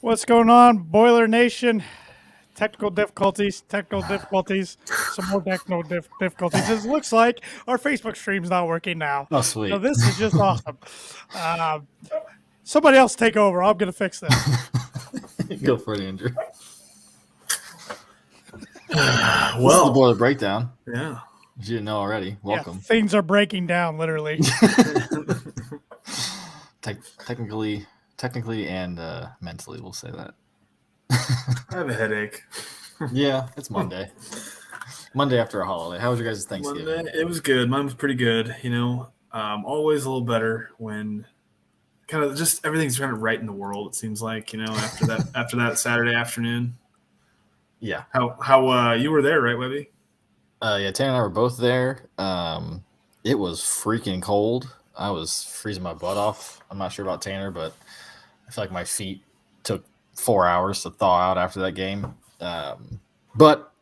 What's going on, Boiler Nation? Technical difficulties, some more technical difficulties. It looks like our Facebook stream's not working now. Oh, sweet. So this is just awesome. Somebody else take over. I'm going to fix this. Go for it, Andrew. Well, this is the Boiler Breakdown. Yeah. If you didn't know already, welcome. Yeah, things are breaking down, literally. Technically and mentally, we'll say that. I have a headache. Yeah, it's Monday. Monday after a holiday. How was your guys' Thanksgiving? Monday, it was good. Mine was pretty good. Always a little better when kind of just everything's kind of right in the world. It seems like after that Saturday afternoon. Yeah. How you were there, right, Webby? Yeah, Tanner and I were both there. It was freaking cold. I was freezing my butt off. I'm not sure about Tanner, but I feel like my feet took 4 hours to thaw out after that game. But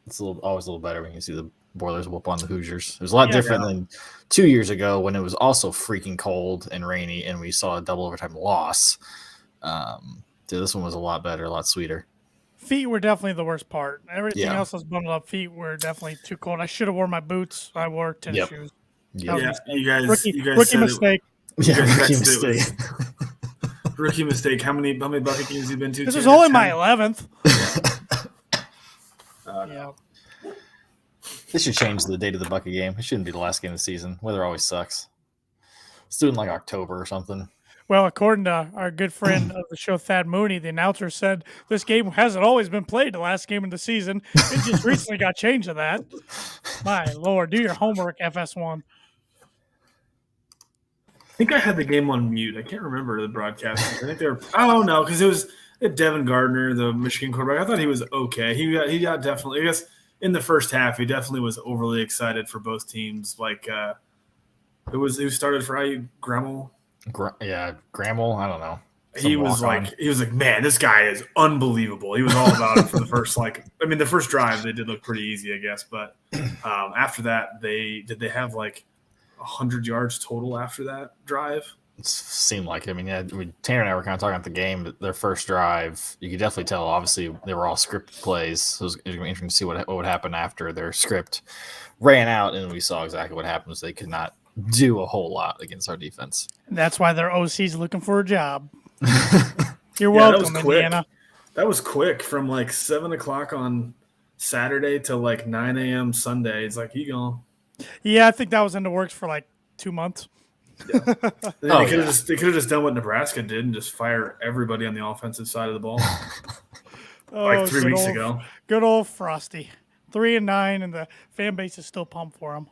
it's always a little better when you see the Boilers whoop on the Hoosiers. It was a lot different than 2 years ago when it was also freaking cold and rainy and we saw a double overtime loss. This one was a lot better, a lot sweeter. Feet were definitely the worst part. Everything else was bundled up. Feet were definitely too cold. I should have worn my boots. I wore tennis shoes. Yeah, you guys rookie mistake. Rookie mistake. Rookie mistake. How many bucket games have you been to? This is only my 11th. Yeah. They should change the date of the bucket game. It shouldn't be the last game of the season. Weather always sucks. Let's do it in like October or something. Well, according to our good friend of the show, Thad Mooney, the announcer said this game hasn't always been played the last game of the season. It just recently got changed to that. My Lord, do your homework, FS1. I think I had the game on mute. I can't remember the broadcast. I think they were. Oh no, because it was Devin Gardner, the Michigan quarterback. I thought he was okay. He got definitely. I guess in the first half, he definitely was overly excited for both teams. Like who started for IU? Grammel. Grammel. I don't know. He was like, man, this guy is unbelievable. He was all about it for the first the first drive they did look pretty easy, I guess, but after that they have like 100 yards total after that drive. It seemed like it. Tanner and I were kind of talking about the game, but their first drive, you could definitely tell. Obviously, they were all scripted plays, so it was going to be interesting to see what would happen after their script ran out, and we saw exactly what happened. They could not do a whole lot against our defense. And that's why their OC's looking for a job. You're welcome, Indiana. That was quick from like 7 o'clock on Saturday to like 9 a.m. Sunday. It's like, you gone. Yeah, I think that was in the works for like 2 months. Yeah. They could have just done what Nebraska did and just fire everybody on the offensive side of the ball. Like 3 weeks ago. Good old Frosty. 3-9, and the fan base is still pumped for him.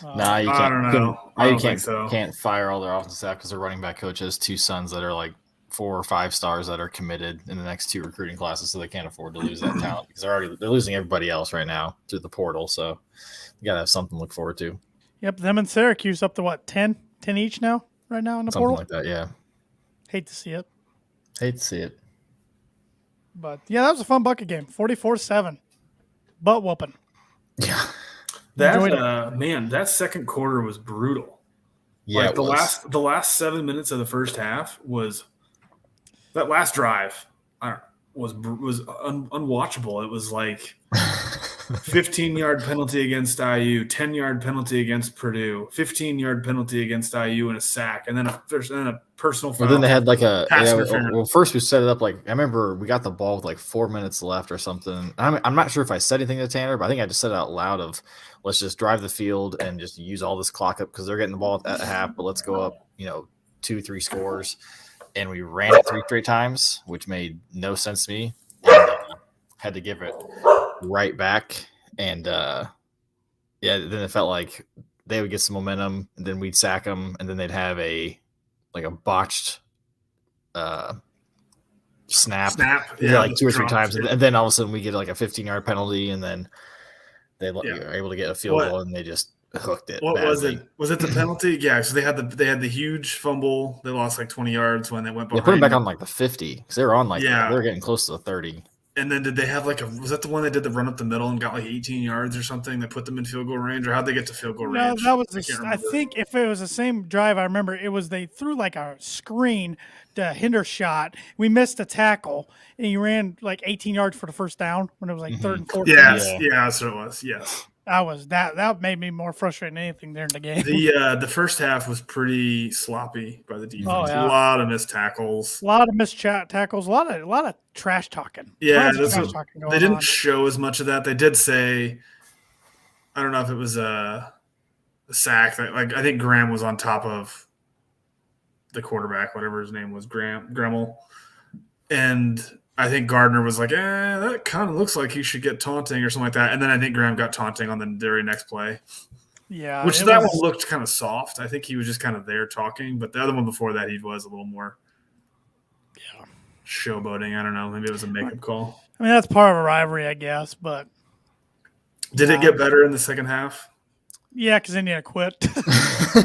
Nah, you can't. I don't know. I don't think so. Can't fire all their offensive staff because their running back coach has 2 sons that are like 4 or 5 stars that are committed in the next 2 recruiting classes, so they can't afford to lose that talent because they're losing everybody else right now through the portal. So you gotta have something to look forward to. Yep, them and Syracuse up to what, 10 each now, right now in the portal? Something like that, yeah. Hate to see it. But yeah, that was a fun bucket game. 44-7. Butt whooping. Yeah. That second quarter was brutal. Yeah, the last 7 minutes of the first half was that last drive. Was unwatchable. It was like 15-yard penalty against IU, 10-yard penalty against Purdue, 15-yard penalty against IU and a sack, and then a personal foul. Well, then they had like first we set it up like I remember we got the ball with like 4 minutes left or something. I'm not sure if I said anything to Tanner, but I think I just said it out loud of let's just drive the field and just use all this clock up because they're getting the ball at half, but let's go up 2-3 scores. And we ran it 3 straight times, which made no sense to me. And, had to give it right back. And, then it felt like they would get some momentum, and then we'd sack them, and then they'd have a botched snap. Like 2 or 3 times. And then all of a sudden we get like a 15-yard penalty, and then they were able to get a field goal, and they just hooked it. What was it? Was it the penalty? Yeah. So they had the huge fumble. They lost like 20 yards when they went behind. They put them back on like the 50 because they were on they were getting close to the 30. And then did they have was that the one they did the run up the middle and got like 18 yards or something that put them in field goal range? Or how'd they get to field goal range? No, that was I think if it was the same drive, I remember it was they threw like a screen to hinder shot. We missed a tackle and he ran like 18 yards for the first down when it was like 3rd and 4th. Yes, yeah, that's what it was. Yes. That made me more frustrated than anything there in the game. The first half was pretty sloppy by the defense. Oh, yeah. A lot of missed tackles. A lot of missed tackles. A lot of trash talking. Yeah, they didn't show as much of that. They did say, I don't know if it was a sack. Like I think Graham was on top of the quarterback, whatever his name was, Gremmel, and I think Gardner was like, that kind of looks like he should get taunting or something like that. And then I think Graham got taunting on the very next play. Yeah. Which that one looked kind of soft. I think he was just kind of there talking. But the other one before that, he was a little more showboating. I don't know. Maybe it was a makeup call. I mean, that's part of a rivalry, I guess. But did it get better in the second half? Yeah, because Indiana quit.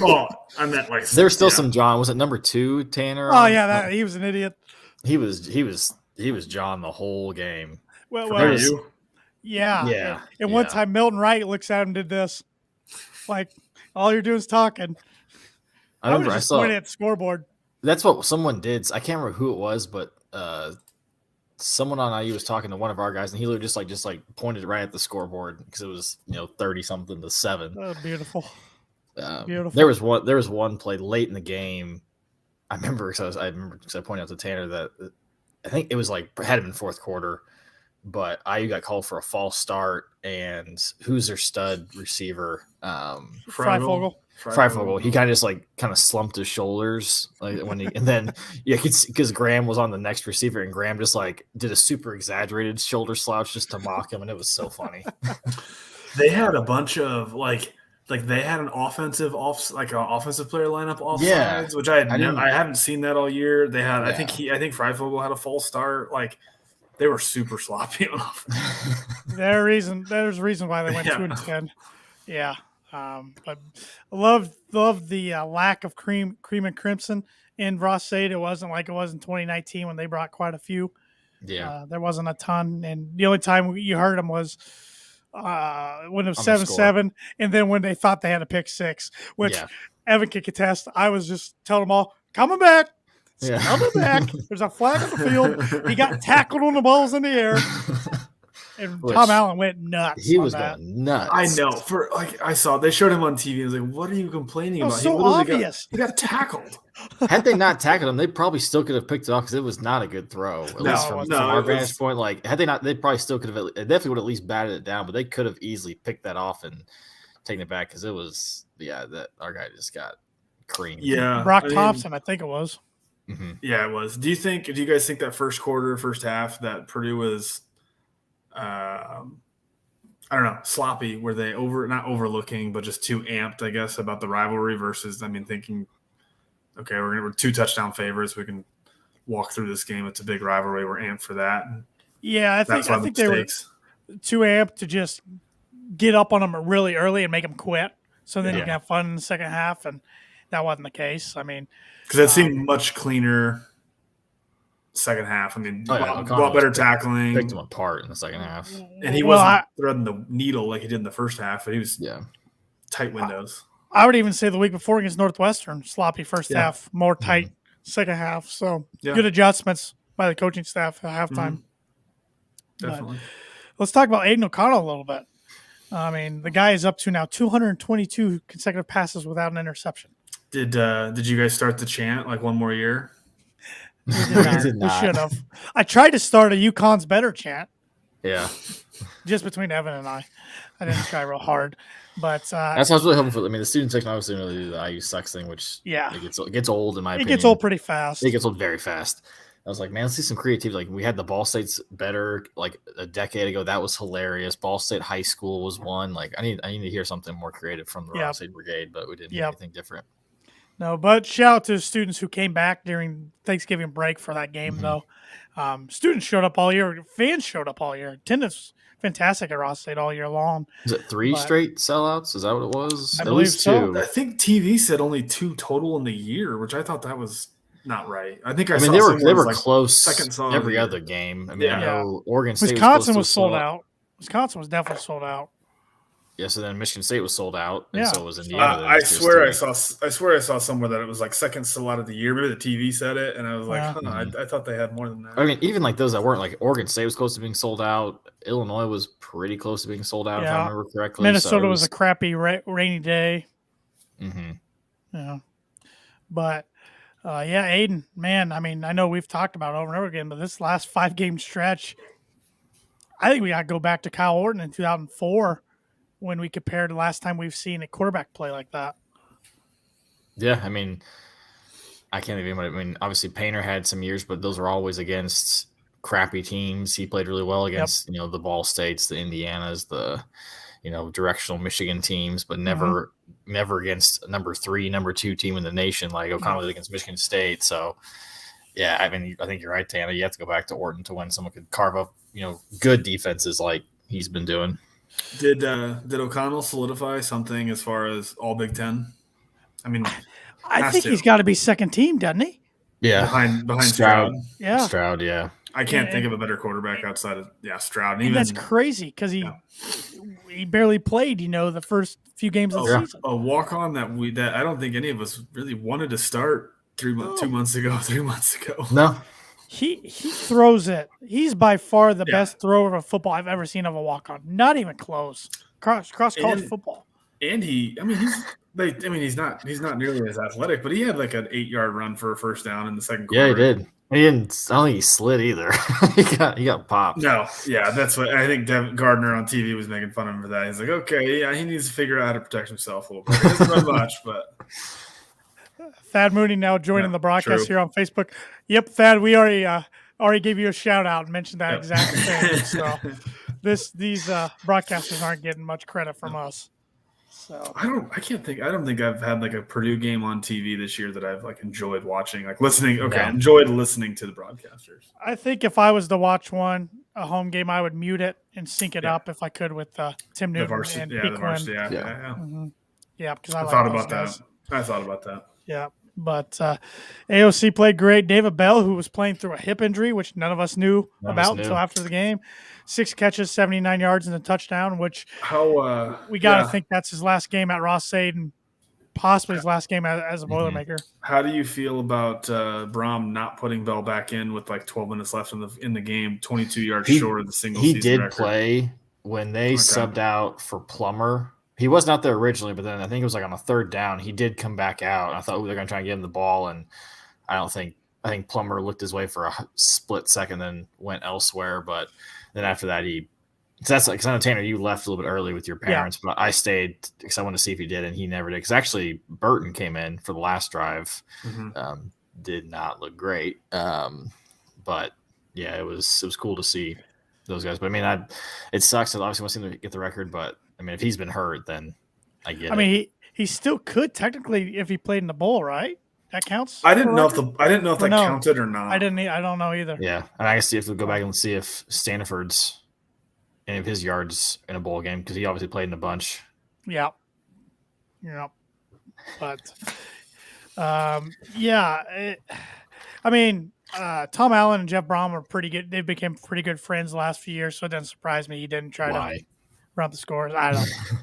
Oh, I meant like there's still some John. Was it number 2, Tanner? Oh, yeah. He was an idiot. He was John the whole game. Well, yeah. And one time Milton Wright looks at him and did this. Like, all you're doing is talking. I remember I saw pointing at the scoreboard. That's what someone did. I can't remember who it was, but someone on IU was talking to one of our guys, and he literally just pointed right at the scoreboard because it was 30-something to 7. Oh, beautiful. Beautiful. There was one play late in the game. I remember because I pointed out to Tanner that I think it was had been 4th quarter, but IU got called for a false start, and Hoosier stud receiver Freifogel. He kind of slumped his shoulders and then because Graham was on the next receiver, and Graham just did a super exaggerated shoulder slouch just to mock him, and it was so funny. They had a bunch of they had an offensive player lineup offsides, which I haven't seen that all year. They had I think Freifogel had a false start. They were super sloppy on offense. There's a reason why they went 2-10. Yeah. But I love the lack of cream and crimson in Ross State. It wasn't like it was in 2019 when they brought quite a few. Yeah. There wasn't a ton. And the only time you heard them was when it was 7-7, and then when they thought they had a pick 6, which Evan can contest. I was just telling them all, coming back. Coming back. There's a flag on the field. He got tackled on the balls in the air. And Tom Allen went nuts. He was going nuts. I know. I saw they showed him on TV. I was like, "What are you complaining about?" So obvious. He got tackled. Had they not tackled him, they probably still could have picked it off because it was not a good throw. At least from our vantage point, had they not, they probably still could have. It definitely would have at least batted it down, but they could have easily picked that off and taken it back because it was that our guy just got creamed. Yeah, Brock Thompson, I think it was. Mm-hmm. Yeah, it was. Do you guys think that first half that Purdue was, I don't know, sloppy? Were they not overlooking, but just too amped, I guess, about the rivalry versus, thinking, okay, we're 2 touchdown favorites. We can walk through this game. It's a big rivalry. We're amped for that. Yeah, I think they were too amped to just get up on them really early and make them quit. So then you can have fun in the second half, and that wasn't the case. Because it seemed much cleaner second half. A lot better tackling. Picked them apart in the second half. And he wasn't threading the needle like he did in the first half, but he was tight windows. I would even say the week before against Northwestern, sloppy first half, more tight second half. So good adjustments by the coaching staff at halftime. Definitely. Let's talk about Aiden O'Connell a little bit. The guy is up to now 222 consecutive passes without an interception. Did you guys start the chant one more year? We should have. I tried to start a UConn's better chant. Yeah. Just between Evan and I. I didn't try real hard. But that's what I was really hoping for. The student section obviously didn't really do the IU sucks thing, which it gets old in my opinion. It gets old pretty fast. It gets old very fast. I was like, man, let's see some creativity. We had the Ball State's better a decade ago. That was hilarious. Ball State High School was one. I need to hear something more creative from the Ross State Brigade, but we didn't do anything different. No, but shout out to students who came back during Thanksgiving break for that game, though. Students showed up all year. Fans showed up all year. Attendance fantastic at Ross State all year long. Is it 3 straight sellouts? Is that what it was? I believe so. 2. I think TV said only 2 total in the year, which I thought that was not right. I think I mean, saw they were like close second song every other game. I mean, I know Oregon State Wisconsin was was sold out. Wisconsin was definitely sold out. Yeah, so then Michigan State was sold out, and so was Indiana. I swear I saw somewhere that it was like second sold out of the year. Maybe the TV said it, and I was like, I thought they had more than that. I mean, even like those that weren't, like Oregon State was close to being sold out. Illinois was pretty close to being sold out, if I remember correctly. Minnesota was a crappy rainy day. Mm-hmm. Yeah, but Aiden, man, I mean, I know we've talked about it over and over again, but this last 5-game stretch, I think we got to go back to Kyle Orton in 2004. When we compare to the last time we've seen a quarterback play like that. Yeah, I mean, I can't even. I mean, obviously Painter had some years, but those were always against crappy teams. He played really well against the Ball States, the Indianas, the directional Michigan teams, but never against number 3, number 2 team in the nation like O'Connell against Michigan State. So yeah, I mean, I think you're right, Tanner. You have to go back to Orton to when someone could carve up good defenses like he's been doing. Did O'Connell solidify something as far as all Big Ten? I mean, I think he's got to be second team, doesn't he? Yeah, behind Stroud. Yeah, Stroud. Yeah, I can't think of a better quarterback outside of Stroud. And that's crazy because he barely played. The first few games of the season. A walk on that I don't think any of us really wanted to start 2 months ago. No. He throws it. He's by far the best thrower of football I've ever seen of a walk-on. Not even close. Cross college football. And he's not nearly as athletic, but he had like an 8-yard run for a first down in the second quarter. Yeah, he did. I don't think he slid either. he got popped. No, yeah, that's what I think. Gardner on TV was making fun of him for that. He's like, okay, yeah, he needs to figure out how to protect himself a little bit. He doesn't run much, but. Thad Mooney now joining the broadcast here on Facebook. Yep, Thad, we already gave you a shout out and mentioned that exact thing. So these broadcasters aren't getting much credit from us. So I don't think I've had like a Purdue game on TV this year that I've like enjoyed watching, like listening. Okay, enjoyed listening to the broadcasters. I think if I was to watch a home game, I would mute it and sync it up if I could with Tim Newton and Pete Quinn. Yeah, because I thought about that. I thought about that. Yeah. But AOC played great. David Bell, who was playing through a hip injury, which none of us knew about until after the game. 6 catches, 79 yards, and a touchdown, which we got to think that's his last game at Ross-Ade and possibly his last game as a Boilermaker. How do you feel about Brom not putting Bell back in with like 12 minutes left in the game, 22 yards short of the single season record? He did play when they subbed out for Plummer. He wasn't out there originally, but then I think it was like on a 3rd down. He did come back out. I thought they're going to try and get him the ball, and I think Plummer looked his way for a split second, then went elsewhere. But then after that, that's like, because I know, Tanner, you left a little bit early with your parents, but I stayed because I wanted to see if he did, and he never did. Because actually, Burton came in for the last drive, did not look great. But yeah, it was cool to see those guys. But I mean, it sucks. I obviously want to see him get the record, but I mean, if he's been hurt, then I get it. I mean, he still could technically if he played in the bowl, right? That counts. I didn't know if that counted or not. I don't know either. Yeah, and I guess if we go back and see if Stanford's any of his yards in a bowl game, because he obviously played in a bunch. Yeah. But Tom Allen and Jeff Brom are pretty good. They became pretty good friends the last few years, so it doesn't surprise me he didn't try to run the scores. I don't know.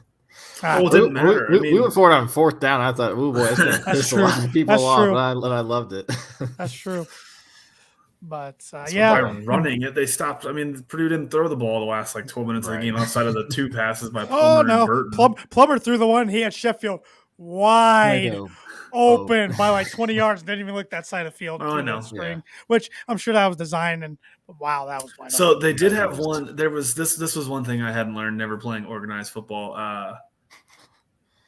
It didn't matter. We went forward on 4th down. I thought, oh boy, it's going to piss a lot of people off, and I loved it. That's true. But by running it, they stopped. I mean, Purdue didn't throw the ball the last like 12 minutes of the game outside of the 2 passes by Plummer and Burton. Plummer threw the one. He had Sheffield wide open by like 20 yards. Didn't even look that side of the field. Oh, I know. Which I'm sure that was designed. And wow, that was wide so open. They did have one. There was this was one thing I hadn't learned never playing organized football.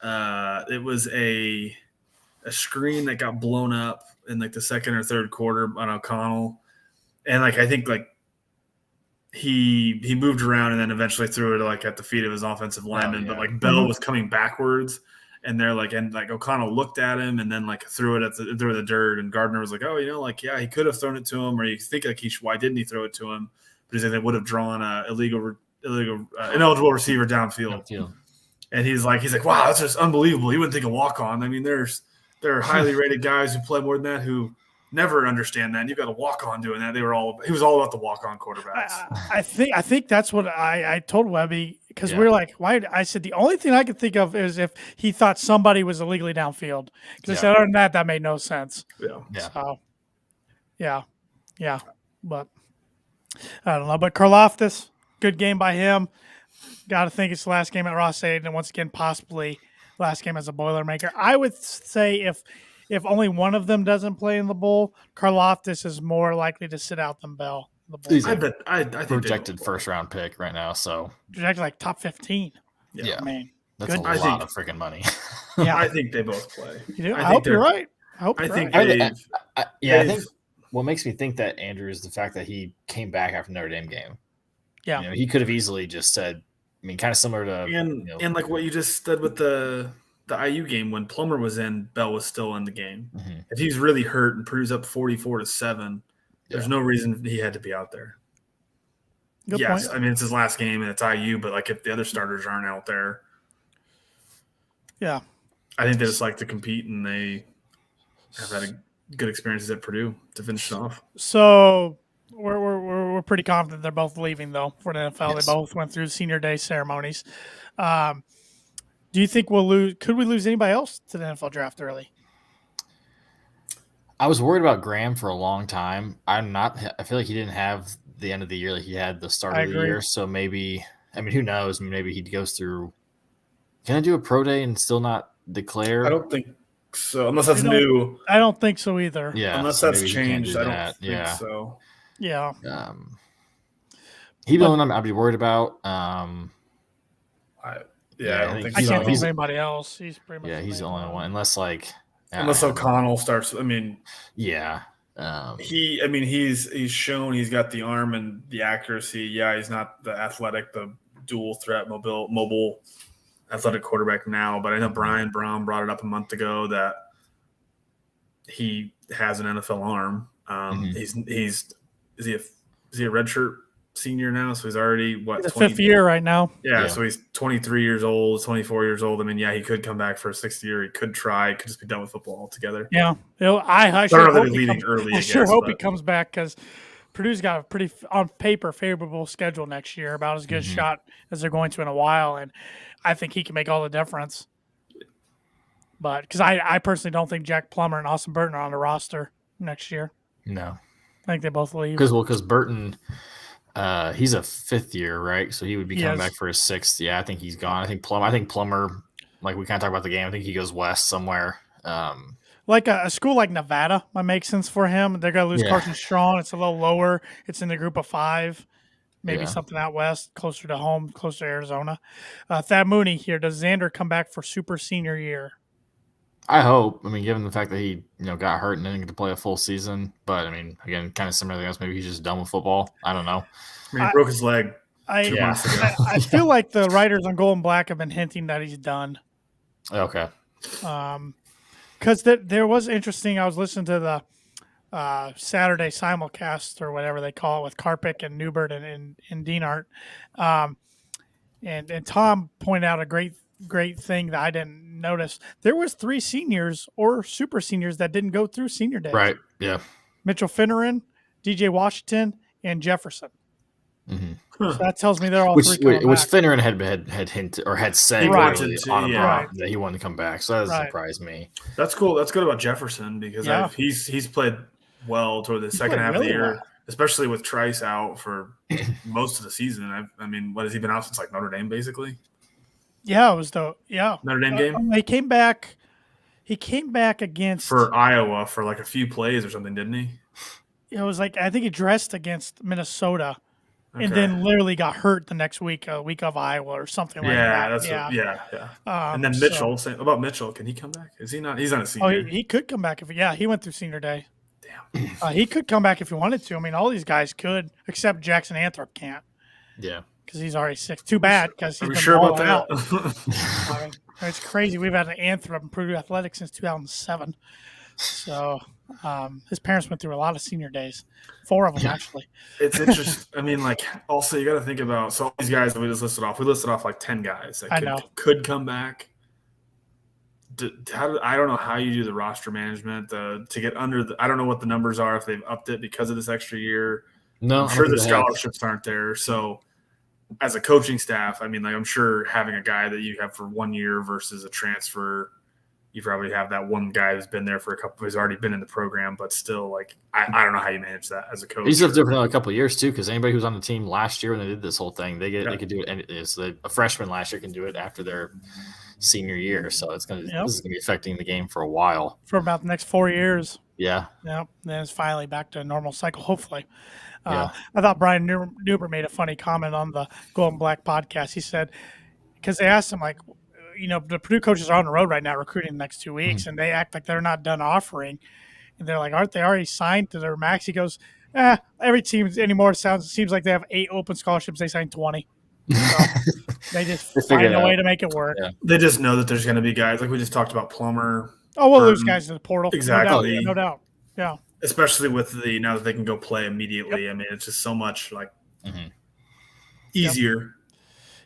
It was a screen that got blown up in like the 2nd or 3rd quarter on O'Connell. And like I think like he moved around and then eventually threw it like at the feet of his offensive lineman. But like Bell was coming backwards, and they're like, and like O'Connell looked at him and then like threw it through the dirt. And Gardner was like, he could have thrown it to him, or you think like why didn't he throw it to him? But he's like, they would have drawn a ineligible receiver downfield. And he's like, wow, that's just unbelievable. He wouldn't think a walk on. I mean, there are highly rated guys who play more than that who never understand that. And you've got a walk-on doing that. He was all about the walk-on quarterbacks. I think that's what I told Webby, because we were like, why? I said the only thing I could think of is if he thought somebody was illegally downfield. Because I said, other than that made no sense. Yeah. So, yeah. But I don't know. But Karlaftis, good game by him. Got to think it's the last game at Ross Aiden, and once again, possibly last game as a Boilermaker. I would say if only one of them doesn't play in the bowl, Karlaftis is more likely to sit out than Bell. He's I think projected first-round pick right now, so projected like top 15. Yeah, I mean, that's a lot of freaking money. Yeah, I think they both play. You do? I hope you're right. I think what makes me think that, Andrew, is the fact that he came back after Notre Dame game. Yeah, he could have easily just said, I mean, kind of similar to and like what you just said with the IU game, when Plummer was in, Bell was still in the game. Mm-hmm. If he's really hurt and Purdue's up 44-7, there's no reason he had to be out there. Good point. I mean, it's his last game and it's IU, but like if the other starters aren't out there, I think they just like to compete, and they have had good experiences at Purdue to finish it off. So we're pretty confident they're both leaving though for the NFL. Yes. They both went through senior day ceremonies. Do you think we'll lose? Could we lose anybody else to the NFL draft early? I was worried about Graham for a long time. I feel like he didn't have the end of the year like he had the start of the year. So maybe, I mean, who knows? Maybe he goes through. Can I do a pro day and still not declare? I don't think so, unless that's new. I don't think so either. Yeah, unless that's changed. I don't think so. Yeah. He's the one I'd be worried about. I don't think I can't think of anybody else. He's pretty much he's the only one, unless O'Connell starts. I mean, he's shown he's got the arm and the accuracy. Yeah, he's not the athletic, the dual threat, mobile athletic quarterback now. But I know Brian Brown brought it up a month ago that he has an NFL arm. Is he a redshirt senior now? So he's already he's 20, fifth year right now. Yeah, so he's 23 years old, 24 years old. I mean, he could come back for a sixth year. He could try. He could just be done with football altogether. Yeah, I sure hope he comes back, because Purdue's got a pretty, on paper, favorable schedule next year, about as good a shot as they're going to in a while, and I think he can make all the difference. But because I personally don't think Jack Plummer and Austin Burton are on the roster next year. No, I think they both leave. Because Burton, he's a fifth year, right? So he would be coming back for his sixth. Yeah, I think he's gone. I think Plummer, like we kind of talked about the game, I think he goes west somewhere. Like a school like Nevada might make sense for him. They're going to lose Carson Strong. It's a little lower. It's in the group of 5. Maybe something out west, closer to home, closer to Arizona. Thad Mooney here. Does Xander come back for super senior year? I hope. I mean, given the fact that he got hurt and didn't get to play a full season. But, I mean, again, kind of similar to else. Maybe he's just done with football. I don't know. I mean, he broke his leg 2 months ago. I feel like the writers on Gold and Black have been hinting that he's done. Okay. Because there was interesting. I was listening to the Saturday simulcast or whatever they call it with Karpik and Newbert and Dienart. And Tom pointed out a great thing that I didn't notice. There was 3 seniors or super seniors that didn't go through senior day. Right. Yeah. Mitchell Finneran, DJ Washington, and Jefferson. Mm-hmm. So that tells me they're all 3 coming which back. Finneran had hinted or had said that he wanted to come back. So that doesn't surprise me. That's cool. That's good about Jefferson, because he's played well toward the second half of the year, especially with Trice out for most of the season. I mean, what has he been out since, like, Notre Dame, basically? Yeah, it was Notre Dame game. He came back against for Iowa for like a few plays or something, didn't he? It was like, I think he dressed against Minnesota, and then literally got hurt the next week, a week of Iowa or something like that. And then Mitchell. About Mitchell, can he come back? Is he not? He's not a senior. Oh, he could come back he went through senior day. Damn. He could come back if he wanted to. I mean, all these guys could, except Jackson Anthrop can't. Yeah. Because he's already 6. Too bad, because he's been sure about that. I mean, it's crazy. We've had an Anthrop in Purdue Athletics since 2007. So his parents went through a lot of senior days. 4 of them, actually. It's interesting. I mean, like, also you got to think about, so all these guys that we just listed off, like 10 guys that could come back. I don't know how you do the roster management to get under I don't know what the numbers are if they've upped it because of this extra year. No, I'm sure the scholarships aren't there. So as a coaching staff, I mean, like I'm sure having a guy that you have for 1 year versus a transfer, you probably have that one guy who's been there for who's already been in the program, but still, like I don't know how you manage that as a coach. He's lived there for another couple of years too, because anybody who's on the team last year when they did this whole thing, they could do it. So a freshman last year can do it after their senior year, so this is going to be affecting the game for a while, for about the next 4 years. Yeah. Then it's finally back to a normal cycle, hopefully. I thought Brian Newber made a funny comment on the Gold and Black podcast. He said, because they asked him, like, the Purdue coaches are on the road right now recruiting the next 2 weeks, and they act like they're not done offering. And they're like, aren't they already signed to their max? He goes, every team anymore seems like they have 8 open scholarships. They signed 20. So they just find a way to make it work. Yeah. They just know that there's going to be guys, like we just talked about Plummer. Oh, we'll lose guys in the portal. Exactly. No doubt. Yeah. Especially with now that they can go play immediately. Yep. I mean, it's just so much easier.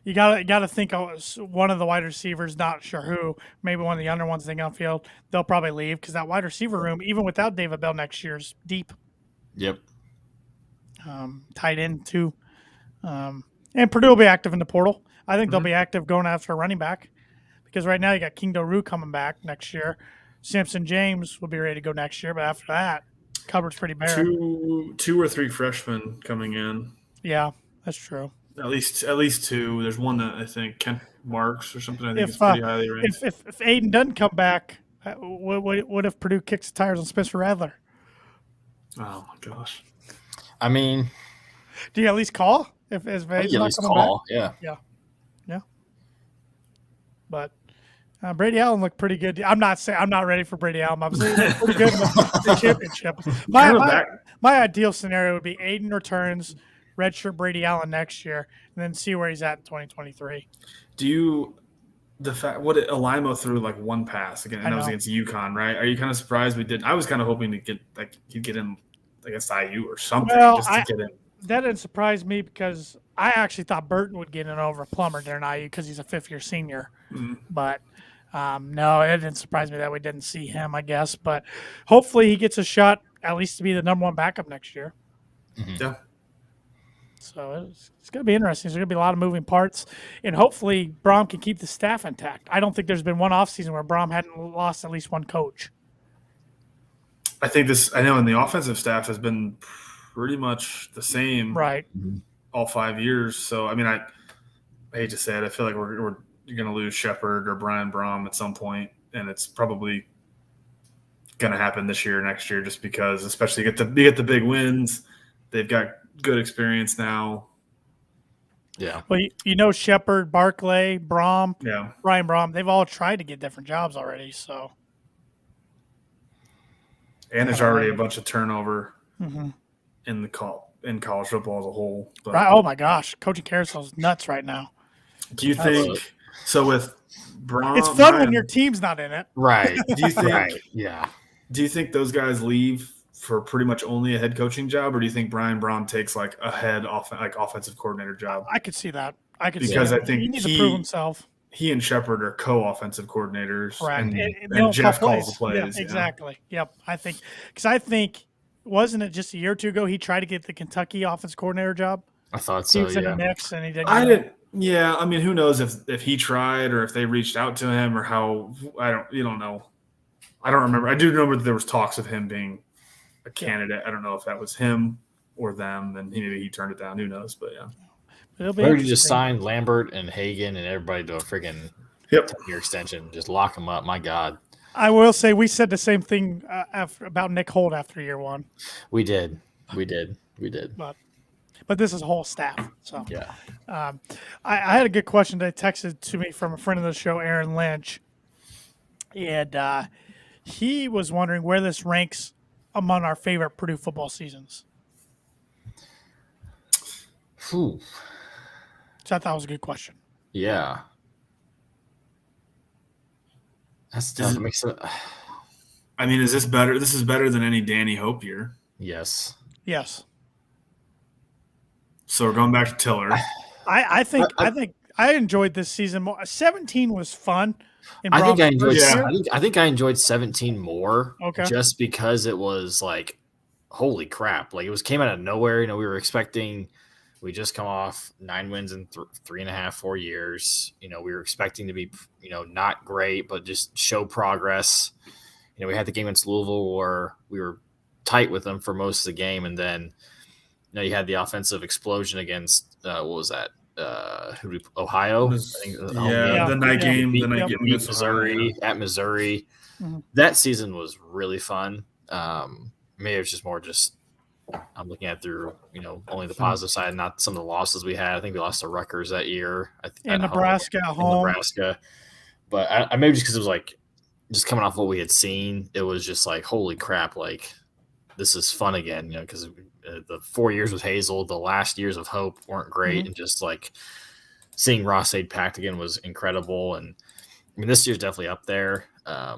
You gotta think one of the wide receivers, not sure who, maybe one of the younger ones on field, they'll probably leave because that wide receiver room, even without David Bell next year, is deep. Yep. Tight end too. And Purdue will be active in the portal. I think they'll be active going after a running back because right now you got King Doru coming back next year. Simpson James will be ready to go next year, but after that, cupboard's pretty bare. 2 or 3 freshmen coming in. Yeah, that's true. At least 2. There's one that I think Kent Marks or something. I think is pretty highly ranked. If Aiden doesn't come back, what if Purdue kicks the tires on Spencer Rattler? Oh my gosh! I mean, do you at least call if Aiden's not coming back? Yeah. But Brady Allen looked pretty good. I'm not ready for Brady Allen. I'm saying he's pretty good in the championship. My ideal scenario would be Aiden returns, redshirt Brady Allen next year, and then see where he's at in 2023. Alimo threw like one pass again, and that was against UConn, right? Are you kind of surprised we didn't? I was kind of hoping to get he'd get in against IU or something just to get in. That didn't surprise me because I actually thought Burton would get in over Plummer during IU because he's a 5th-year senior. Mm-hmm. But no, it didn't surprise me that we didn't see him, I guess. But hopefully he gets a shot at least to be the number 1 backup next year. Mm-hmm. Yeah. So it's going to be interesting. There's going to be a lot of moving parts. And hopefully Brom can keep the staff intact. I don't think there's been one offseason where Brom hadn't lost at least one coach. I know in the offensive staff has been pretty much the same all 5 years. So, I mean, I hate to say it. I feel like we're going to lose Shepard or Brian Brom at some point, and it's probably going to happen this year, next year, just because, especially you get the big wins. They've got good experience now. Yeah. Well, Shepard, Barclay, Brom, Brian Brom, they've all tried to get different jobs already. So, and there's already a bunch of turnover in college football as a whole. But, oh my gosh, coaching carousel's nuts right now. Do you think so? With Brom, it's fun when your team's not in it, right? Do you think? Right. Yeah. Do you think those guys leave for pretty much only a head coaching job, or do you think Brian Brom takes like a offensive coordinator job? I could see that. I think he needs to prove himself. He and Shepard are co-offensive coordinators, right? And Jeff calls the plays. Yeah, exactly. Yep. I think wasn't it just a year or 2 ago he tried to get the Kentucky offensive coordinator job? I thought so. He was in the mix and he didn't. I didn't. Yeah, I mean, who knows if he tried or if they reached out to him or how? You don't know. I don't remember. I do remember that there was talks of him being a candidate. I don't know if that was him or them, and maybe he turned it down. Who knows? But yeah. Or you just signed Lambert and Hagan and everybody to a friggin' 10-year extension. Just lock them up. My God. I will say we said the same thing about Nick Holt after year 1. We did. But this is a whole staff. So yeah. I had a good question that texted to me from a friend of the show, Aaron Lynch, and he was wondering where this ranks among our favorite Purdue football seasons. Whew. So I thought it was a good question. Yeah. That's tough. I mean, is this better? This is better than any Danny Hope year. Yes. Yes. So we're going back to Tiller. I think I enjoyed this season more. 17 was fun. I think I enjoyed 17 more. Okay. Just because it was like, holy crap! Like it came out of nowhere. You know, we just come off 9 wins in 4 years. You know, we were expecting to be, you know, not great, but just show progress. You know, we had the game against Louisville where we were tight with them for most of the game, and then, you know, you had the offensive explosion against what was that? Ohio. The night game against Missouri at Missouri. Mm-hmm. That season was really fun. Maybe it was just more I'm looking at through, you know, only the positive side, not some of the losses we had. I think we lost to Rutgers that year. In Nebraska at home. But I maybe just because it was like just coming off what we had seen, it was just like, holy crap, like this is fun again, you know, because the 4 years with Hazel, the last years of Hope weren't great. Mm-hmm. And just like seeing Ross-Ade packed again was incredible. And I mean, this year's definitely up there.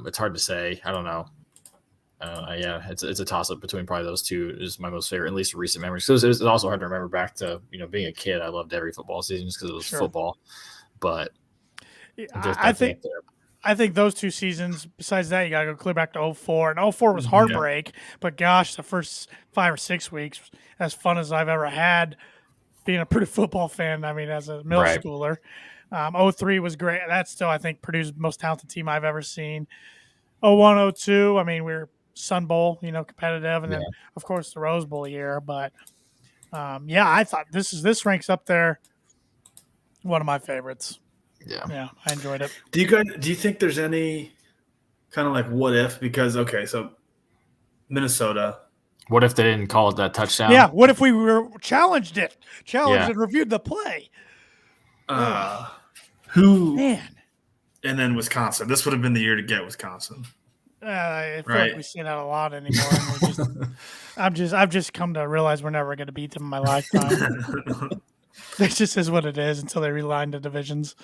It's hard to say. I don't know. Yeah, it's a toss up between probably those two. Is my most favorite, at least recent memories. So it's also hard to remember back to, you know, being a kid. I loved every football season just because it was football. But I think those two seasons. Besides that, you got to go clear back to 04. And 04 was heartbreak. Yeah. But gosh, the first 5 or 6 weeks, as fun as I've ever had being a Purdue football fan. I mean, as a middle schooler, 03 was great. That's still, I think, Purdue's most talented team I've ever seen. 01, 02. I mean, we were Sun Bowl, you know, competitive, and then of course the Rose Bowl year. But I thought this ranks up there. One of my favorites. Yeah, I enjoyed it. Do you think there's any kind of like what if? Because so Minnesota. What if they didn't call it that touchdown? Yeah. What if we were challenged and reviewed the play? Man. And then Wisconsin. This would have been the year to get Wisconsin. I feel like we see that a lot anymore. I've just come to realize we're never going to beat them in my lifetime. It just is what it is until they realign the divisions.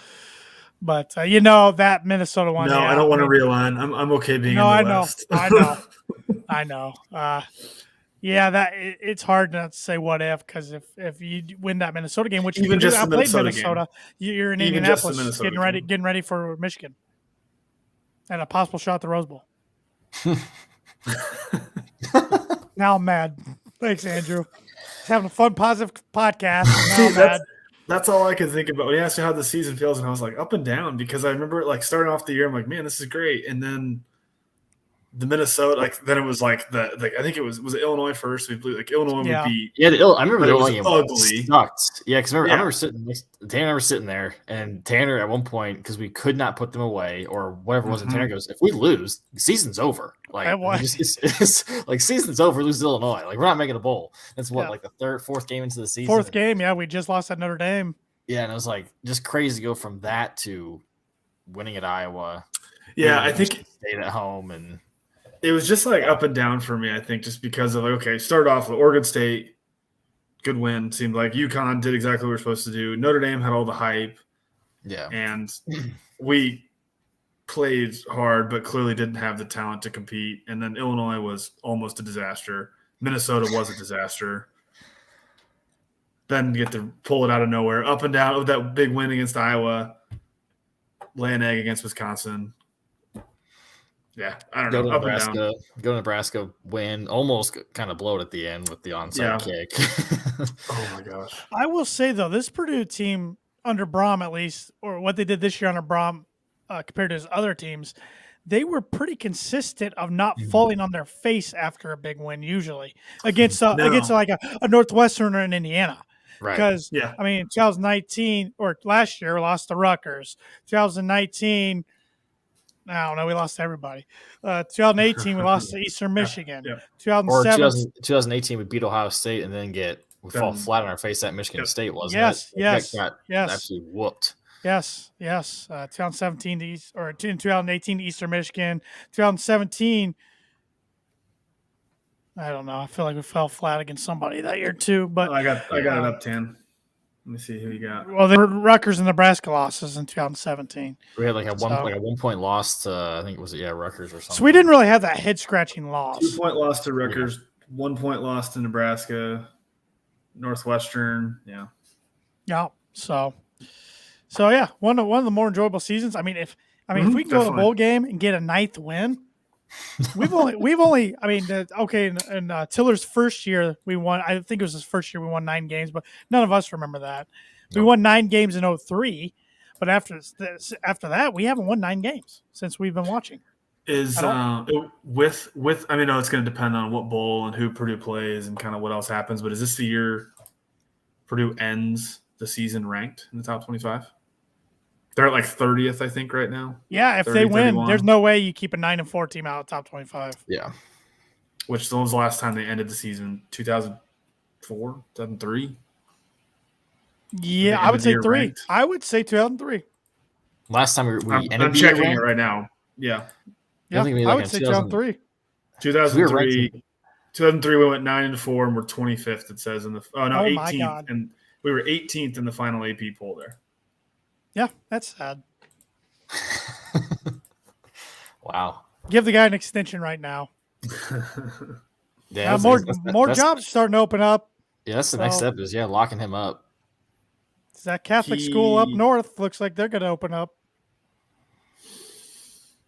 But you know that Minnesota one. No, I don't want to realign. I'm okay being in the West. I know. It's hard not to say what if, because if you win that Minnesota game, which even just outplayed Minnesota, you're in Indianapolis getting ready for Michigan and a possible shot at the Rose Bowl. Now I'm mad. Thanks, Andrew. Having a fun, positive podcast. Now I'm mad. That's all I could think about when you asked me how the season feels, and I was like up and down because I remember like starting off the year, I'm like, man, this is great, and then the Minnesota, then it was like I think it was Illinois first. We blew Illinois would beat. Yeah, I remember the Illinois game ugly. Sucked. Yeah, because I remember sitting there, and Tanner at one point, because we could not put them away or whatever it was, and Tanner goes, "If we lose, the season's over. Like it's like season's over. Lose to Illinois. Like we're not making a bowl. That's like the fourth game into the season. Fourth game, we just lost at Notre Dame. Yeah, and it was like just crazy to go from that to winning at Iowa. Yeah, I think stayed at home and. It was just like up and down for me, I think, just because of started off with Oregon State, good win. Seemed like UConn did exactly what we were supposed to do. Notre Dame had all the hype. Yeah. And we played hard, but clearly didn't have the talent to compete. And then Illinois was almost a disaster. Minnesota was a disaster. Then get to pull it out of nowhere. Up and down with that big win against Iowa. Lay an egg against Wisconsin. Yeah, I don't know. Go to Nebraska, win, almost kind of blow it at the end with the onside kick. Oh, my gosh. I will say, though, this Purdue team, under Braum at least, or what they did this year under Braum compared to his other teams, they were pretty consistent of not falling on their face after a big win usually against like a Northwestern or an Indiana. Right. Because, I mean, 2019 or last year, we lost to Rutgers. 2019 – I don't know. We lost to everybody. 2018, we lost to Eastern Michigan. 2018, we beat Ohio State and then fall flat on our face at Michigan State, wasn't it? Yes. Got absolutely whooped. Yes. 2017 in 2018 to Eastern Michigan. 2017, I don't know. I feel like we fell flat against somebody that year too. But I got it up 10. Let me see who you got. Well, there were Rutgers and Nebraska losses in 2017. We had a 1 point loss to, I think it was Rutgers or something. So we didn't really have that head scratching loss. 2 point loss to Rutgers, 1 point loss to Nebraska, Northwestern. Yeah. Yeah. So So yeah, one of the more enjoyable seasons. I mean, if we can go to the bowl game and get a 9th win, we've only. I mean, in Tiller's first year we won. I think it was his first year we won 9 games, but none of us remember that. We won 9 games in 2003, but after that we haven't won 9 games since we've been watching. Is with I mean, no, it's going to depend on what bowl and who Purdue plays and kind of what else happens. But is this the year Purdue ends the season ranked in the top 25? They're at like 30th, I think, right now. Yeah, if 30, they win, 31. there's no way you keep a 9-4 team out of top 25. Yeah. Which was the last time they ended the season? 2004, 2003. Yeah, I would say 3. Ranked. I would say 2003. Last time I'm checking it right now. Yeah. Yeah, I would say 2003. 2003 we went 9-4 and we're 25th. It says in the 18th, my God. and we were 18th in the final AP poll there. Yeah, that's sad. Wow. Give the guy an extension right now. Yeah, more jobs starting to open up. Yeah, that's the next step is locking him up. That Catholic school up north looks like they're going to open up.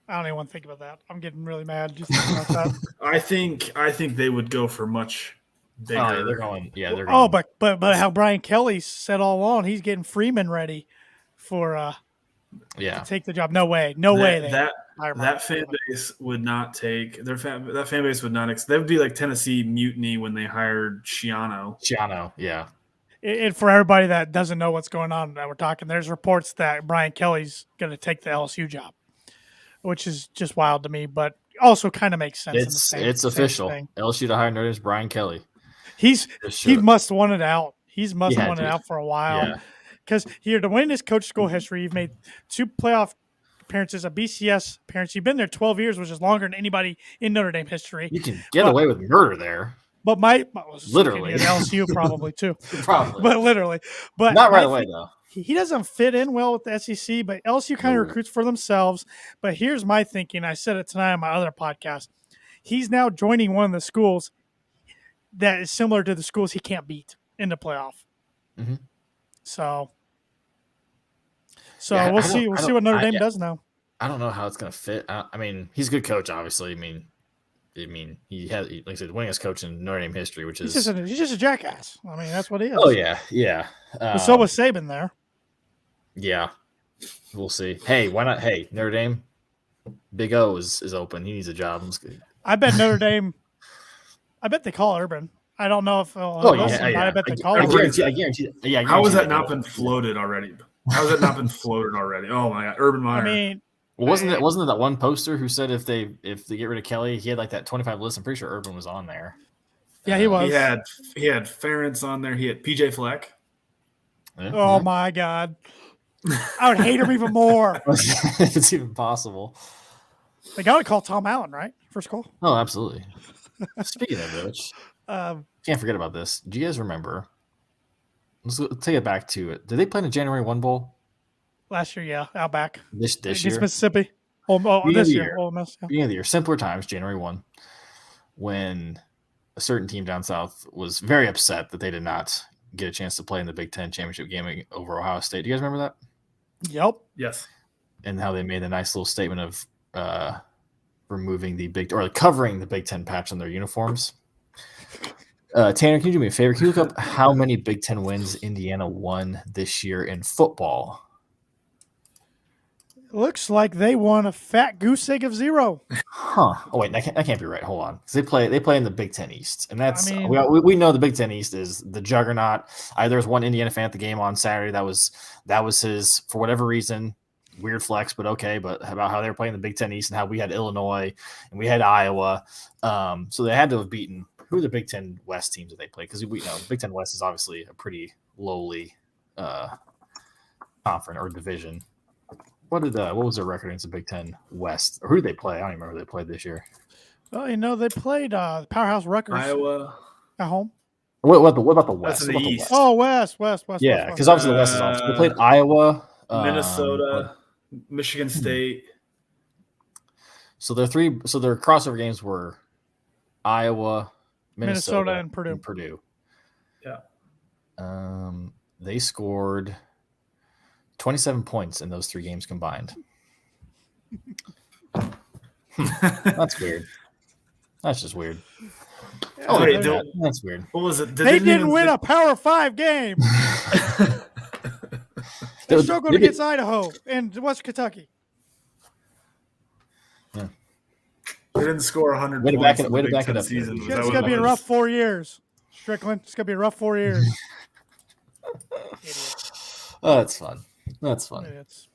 I don't even want to think about that. I'm getting really mad just thinking about that. I think they would go for much bigger. Oh, they're going. Yeah, they're going. Oh, but how Brian Kelly said all along, he's getting Freeman ready for to take the job. No way. That fan base would not take that fan base would not. That would be like Tennessee mutiny when they hired Schiano. Yeah. And for everybody that doesn't know what's going on that we're talking, there's reports that Brian Kelly's going to take the LSU job, which is just wild to me, but also kind of makes sense. It's official. LSU to hire Notre Dame's Brian Kelly. He must want it out. He's must want it out for a while. Because here to win his coach school history, you've made 2 playoff appearances, a BCS appearance. You've been there 12 years, which is longer than anybody in Notre Dame history. You can get away with murder there. But literally at LSU probably too. Probably. But literally. But not right away though. He doesn't fit in well with the SEC, but LSU kind of recruits for themselves. But here's my thinking. I said it tonight on my other podcast. He's now joining one of the schools that is similar to the schools he can't beat in the playoff. Mm-hmm. So we'll see. We'll see what Notre Dame does now. I don't know how it's going to fit. I mean, he's a good coach, obviously. I mean, he has, like I said, winningest coach in Notre Dame history, which is he's just a jackass. I mean, that's what he is. Oh yeah. But so was Saban there. Yeah, we'll see. Hey, why not? Hey, Notre Dame, Big O is open. He needs a job. I bet Notre Dame. I bet they call Urban. I don't know if. I bet they call. I guarantee. Yeah. How has that not been floated already? How has it not been floated already? Oh my God, Urban Meyer. I mean, wasn't it that one poster who said if they get rid of Kelly, he had like that 25 list. I'm pretty sure Urban was on there. Yeah, he was. He had Ferentz on there. He had PJ Fleck. Oh my God, I would hate him even more. If it's even possible. They got to call Tom Allen, right? First call. Oh, absolutely. Speaking of which, can't forget about this. Do you guys remember? Let's take it back to it. Did they play in the January 1 Bowl? Last year, yeah. Outback. This year? Mississippi. This year. Ole Miss. Yeah. Beginning of the year. Simpler times, January 1, when a certain team down south was very upset that they did not get a chance to play in the Big Ten championship game over Ohio State. Do you guys remember that? Yep. Yes. And how they made a nice little statement of removing covering the Big Ten patch on their uniforms. Tanner, can you do me a favor? Can you look up how many Big Ten wins Indiana won this year in football? Looks like they won a fat goose egg of 0. Huh. Oh wait, that can't be right. Hold on, because they play in the Big Ten East, and that's we know the Big Ten East is the juggernaut. There was one Indiana fan at the game on Saturday that was his, for whatever reason, weird flex, but okay. But about how they were playing the Big Ten East and how we had Illinois and we had Iowa, so they had to have beaten. Who are the Big Ten West teams that they play? Because we know the Big Ten West is obviously a pretty lowly conference or division. What was their record against the Big Ten West? Or who did they play? I don't even remember who they played this year. Well, they played Powerhouse Rutgers. Iowa. At home. What about the West? That's in the East. Oh, West. Yeah, because obviously the West is awesome. They played Iowa. Minnesota. Michigan State. So their crossover games were Iowa, Minnesota and Purdue. Yeah. They scored 27 points in those 3 games combined. That's weird. That's just weird. Oh, wait, that's weird. What was it? They didn't win a Power 5 game. They struggled against Idaho and West Kentucky. Yeah. They didn't score 100 points in the Big Ten season. It's going to be a rough 4 years. Strickland, it's going to be a rough 4 years. Oh, that's fun. That's fun.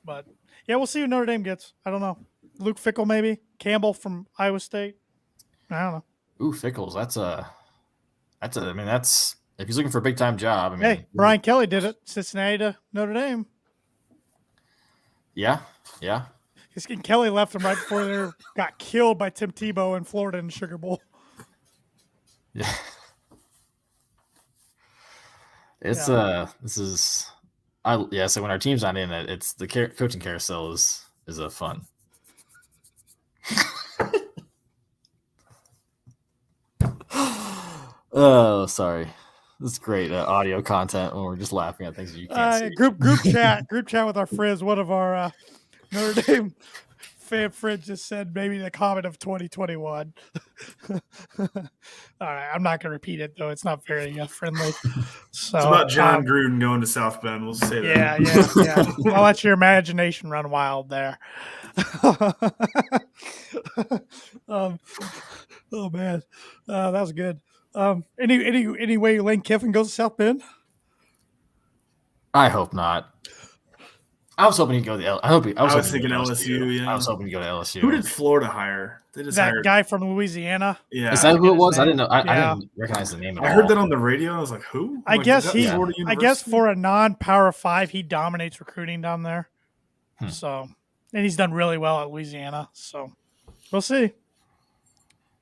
But, yeah, we'll see who Notre Dame gets. I don't know. Luke Fickell, maybe. Campbell from Iowa State. I don't know. Ooh, Fickles. That's if he's looking for a big time job. Hey, Brian Kelly did it. Cincinnati to Notre Dame. Yeah. Kelly left him right before they got killed by Tim Tebow in Florida in the Sugar Bowl. Yeah. So when our team's not in it, it's the coaching carousel is a fun. Oh, sorry. This is great audio content when we're just laughing at things you can't see. Group chat with our friends. One of our Notre Dame fan friends just said maybe the comment of 2021. All right, I'm not going to repeat it though. It's not very friendly. So it's about John Gruden going to South Bend. We'll say that. Yeah. I'll let your imagination run wild there. Oh man, that was good. Any way Lane Kiffin goes to South Bend? I hope not. I was hoping he'd go to I was thinking LSU. Yeah, I was hoping to go to LSU. Who did Florida hire? They just hired guy from Louisiana. Yeah, is that who it was? I didn't know. I didn't recognize the name. I heard that on the radio. I was like, who? I guess for a non-Power 5, he dominates recruiting down there. So, and he's done really well at Louisiana. So, we'll see.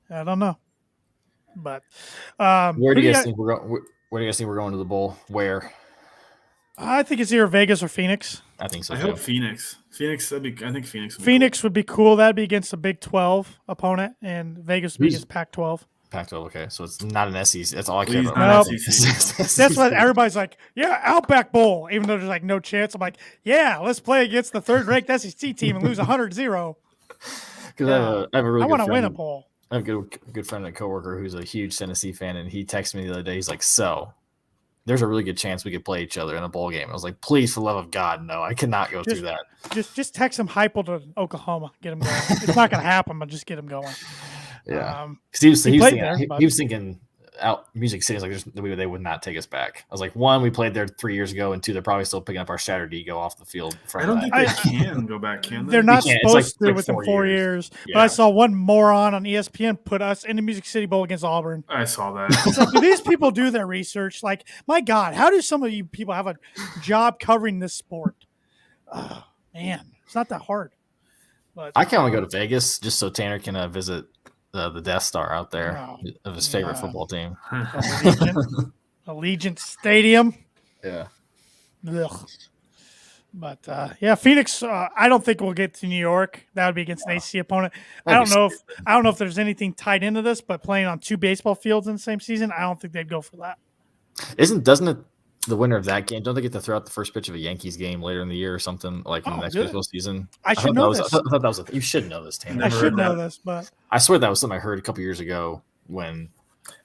I don't know. But where do you guys think we're going? Where do you guys think we're going to the bowl? Where? I think it's either Vegas or Phoenix. I think so. I hope Phoenix. I think Phoenix. Phoenix would be cool. That'd be against a Big 12 opponent, and Vegas would be against Pac-12. Pac-12. Okay, so it's not an SEC. That's all I care about. Nope. That's what everybody's like. Yeah, Outback Bowl. Even though there's like no chance, I'm like, yeah, let's play against the third-ranked SEC team and lose 100-0. Because I have a really. I want to win a bowl. I have a good friend and a coworker who's a huge Tennessee fan, and he texted me the other day. He's like, "So, there's a really good chance we could play each other in a bowl game." I was like, "Please, for the love of God, no! I cannot go through that." Just text him Heupel to Oklahoma, get him going. It's not going to happen, but just get him going. Yeah, because he was thinking out Music City. Like, they would not take us back. I was like, 1, we played there 3 years ago, and 2, they're probably still picking up our shattered ego off the field. I don't think they can go back, can they? They're not supposed to within 4 years. Yeah. But I saw one moron on ESPN put us in the Music City Bowl against Auburn. I saw that. It's like, do these people do their research? Like, my God, how do some of you people have a job covering this sport? Oh, man, it's not that hard. But I can only go to Vegas just so Tanner can visit the Death Star out there of his favorite football team. Allegiant Stadium. Yeah. Ugh. But Phoenix. I don't think we'll get to New York. That would be against an ACC opponent. I don't know if there's anything tied into this, but playing on 2 baseball fields in the same season, I don't think they'd go for that. Doesn't it? The winner of that game, don't they get to throw out the first pitch of a Yankees game later in the year or something like in the next baseball season? I should know this. I thought that was you should know this, Tanner. I should know this, but I swear that was something I heard a couple years ago when.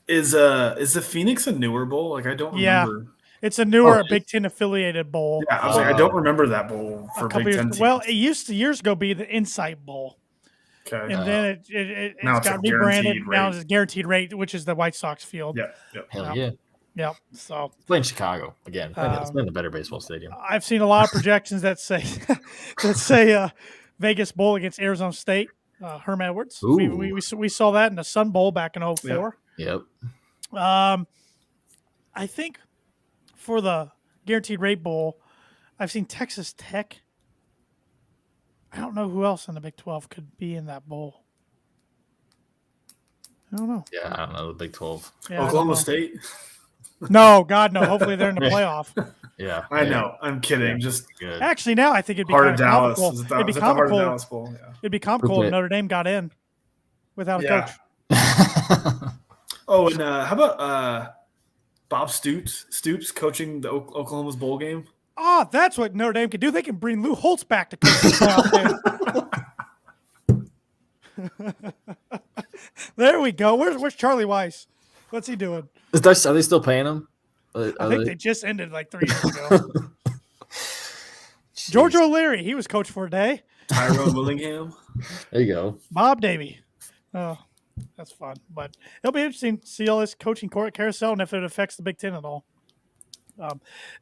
Is the Phoenix a newer bowl? Like, I don't remember. It's a newer Big Ten affiliated bowl. Yeah, I was like, I don't remember that bowl for Big Ten teams. Well, it used to years ago be the Insight Bowl. Okay. And then it's got rebranded. Now it's Guaranteed Rate, which is the White Sox field. Yeah. Hell yeah. Yep. So playing Chicago again. It's been a better baseball stadium. I've seen a lot of projections that say Vegas Bowl against Arizona State. Herm Edwards. We saw that in the Sun Bowl back in 2004. Yep. I think for the Guaranteed Rate Bowl, I've seen Texas Tech. I don't know who else in the Big 12 could be in that bowl. I don't know. Yeah, I don't know the Big 12. Yeah, Oklahoma State. No, God, no. Hopefully they're in the playoff. Yeah, I know. I'm kidding. Yeah. Just good. Actually, now I think it'd be Heart of Dallas. It'd be comical. It'd be comical if Notre Dame got in without a coach. And how about Bob Stoops coaching the Oklahoma's bowl game? Oh, that's what Notre Dame can do. They can bring Lou Holtz back to coach the playoff game. There we go. Where's Charlie Weiss? What's he doing? Are they still paying him? I think they just ended like 3 years ago. George O'Leary, he was coach for a day. Tyrone Willingham. There you go. Bob Davie. Oh, that's fun. But it'll be interesting to see all this coaching carousel and if it affects the Big Ten at all.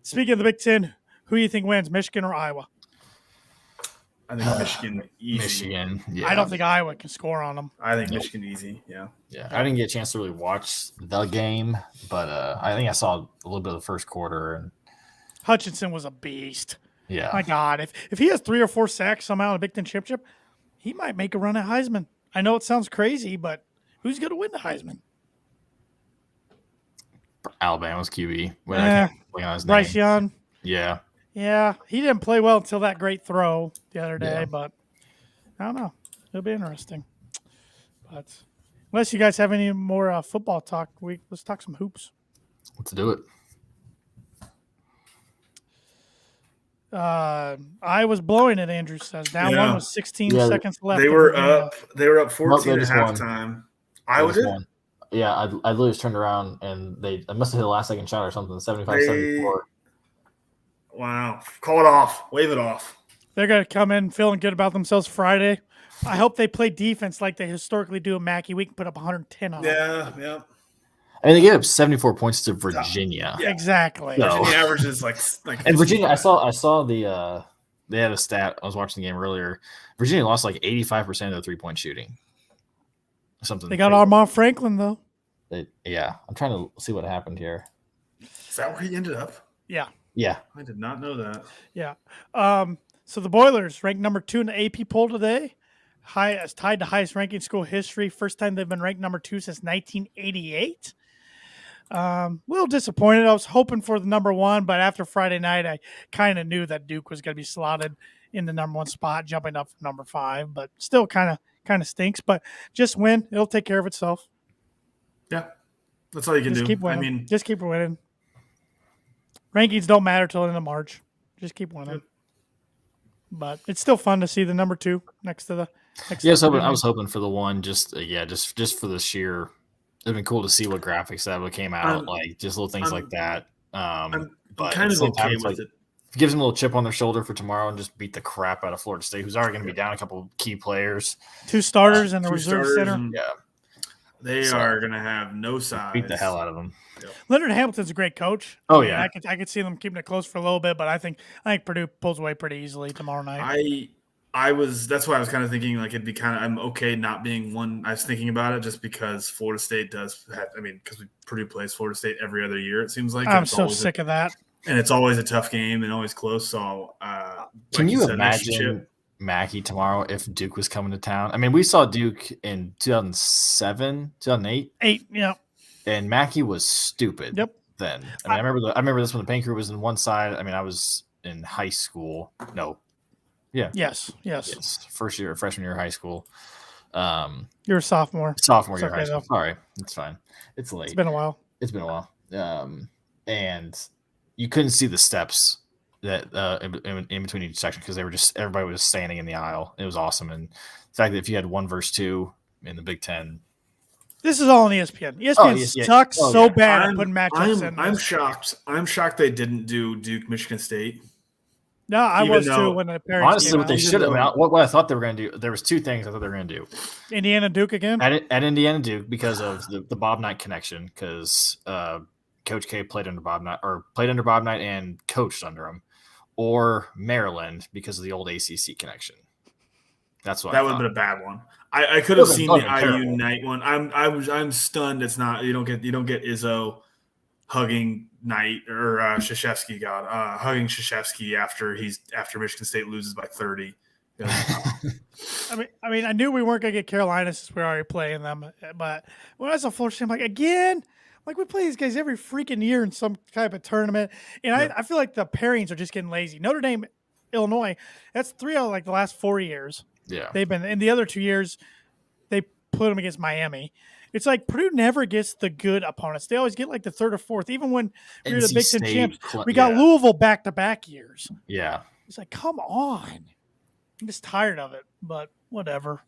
Speaking of the Big Ten, who do you think wins, Michigan or Iowa? I think Michigan easy. Michigan. Yeah. I don't think Iowa can score on them. I think Michigan easy. Yeah. Yeah. I didn't get a chance to really watch the game, but I think I saw a little bit of the first quarter. And Hutchinson was a beast. yeah. My God, if he has 3 or 4 sacks somehow in a Big Ten championship, he might make a run at Heisman. I know it sounds crazy, but who's going to win the Heisman? Alabama's QB. I can't think of his name. Bryce Young. Yeah. Yeah, he didn't play well until that great throw the other day, Yeah. but I don't know. It'll be interesting. But unless you guys have any more football talk, let's talk some hoops. Let's do it. I was blowing it, Andrew says. Down one with 16 seconds left. They were up 14 at halftime. Iowa did? Won. Yeah, I literally just turned around and I must have hit a last second shot or something, 75-74. Wow. Call it off. Wave it off. They're going to come in feeling good about themselves Friday. I hope they play defense like they historically do in Mackey. We can put up 110 on them. Yeah. I mean, they gave up 74 points to Virginia. Yeah. Exactly. So, Virginia averages like and Virginia, I saw the they had a stat. I was watching the game earlier. Virginia lost like 85% of their 3-point shooting. Something. They got Armand Franklin though. Yeah, I'm trying to see what happened here. Is that where he ended up? Yeah. Yeah. I did not know that. Yeah. So the Boilers ranked number 2 in the AP poll today. Tied to highest ranking school history. First time they've been ranked number 2 since 1988. A little disappointed. I was hoping for the number 1, but after Friday night, I kind of knew that Duke was going to be slotted in the number 1 spot, jumping up from number 5. But still, kind of stinks. But just win; it'll take care of itself. Yeah, that's all you can do. Keep winning. I mean, just keep winning. Rankings don't matter till the end of March. Just keep winning. But it's still fun to see the number 2 next to the. Yeah, I was hoping for the 1. Just for the sheer. It'd been cool to see what graphics that would came out, like just little things like that. I'm but kind of okay with it. It gives them a little chip on their shoulder for tomorrow and just beat the crap out of Florida State, who's already going to be down a couple key players. 2 starters and a reserve center. They are going to have no size. Beat the hell out of them. Yep. Leonard Hamilton's a great coach. Oh, yeah. I could see them keeping it close for a little bit, but I think Purdue pulls away pretty easily tomorrow night. That's why I was kind of thinking like it'd be I'm okay not being one. I was thinking about it just because Florida State because Purdue plays Florida State every other year. It seems like I'm so sick of that. And it's always a tough game and always close. So, can you imagine Mackey tomorrow if Duke was coming to town? I mean, we saw Duke in 2007, 2008. Yeah. And Mackey was stupid. Yep. Then I remember this when the paint crew was in one side. I mean, I was in high school. No. Yeah. Yes. Freshman year of high school. You're a sophomore. Sophomore year of high school. Sorry, it's fine. It's late. It's been a while. And you couldn't see the steps that in between each section because everybody was standing in the aisle. It was awesome, and the fact that if you had 1 versus 2 in the Big Ten. This is all on ESPN. ESPN sucks so bad at putting matchups in. I'm shocked. I'm shocked they didn't do Duke Michigan State. No, I was too when the parents. Honestly, what they should have. What I thought they were going to do. There was 2 things I thought they were going to do. Indiana Duke again. At Indiana Duke because of the Bob Knight connection. Because Coach K played under Bob Knight and coached under him, or Maryland because of the old ACC connection. That's what that would have been a bad one. I could have seen the IU Knight one. I'm stunned. It's not. You don't get Izzo hugging Knight or Krzyzewski. Hugging Krzyzewski after Michigan State loses by 30. I mean, I knew we weren't gonna get Carolina since we were already playing them. But when I saw Florida State, I'm like, again. Like, we play these guys every freaking year in some type of tournament. And I feel like the pairings are just getting lazy. Notre Dame, Illinois, that's 3 out of like the last 4 years. Yeah. They've been in the other 2 years, they put them against Miami. It's like Purdue never gets the good opponents. They always get like the third or fourth. Even when we were the Big Ten champs, we got Louisville back-to-back years. Yeah. It's like, come on. I'm just tired of it, but whatever.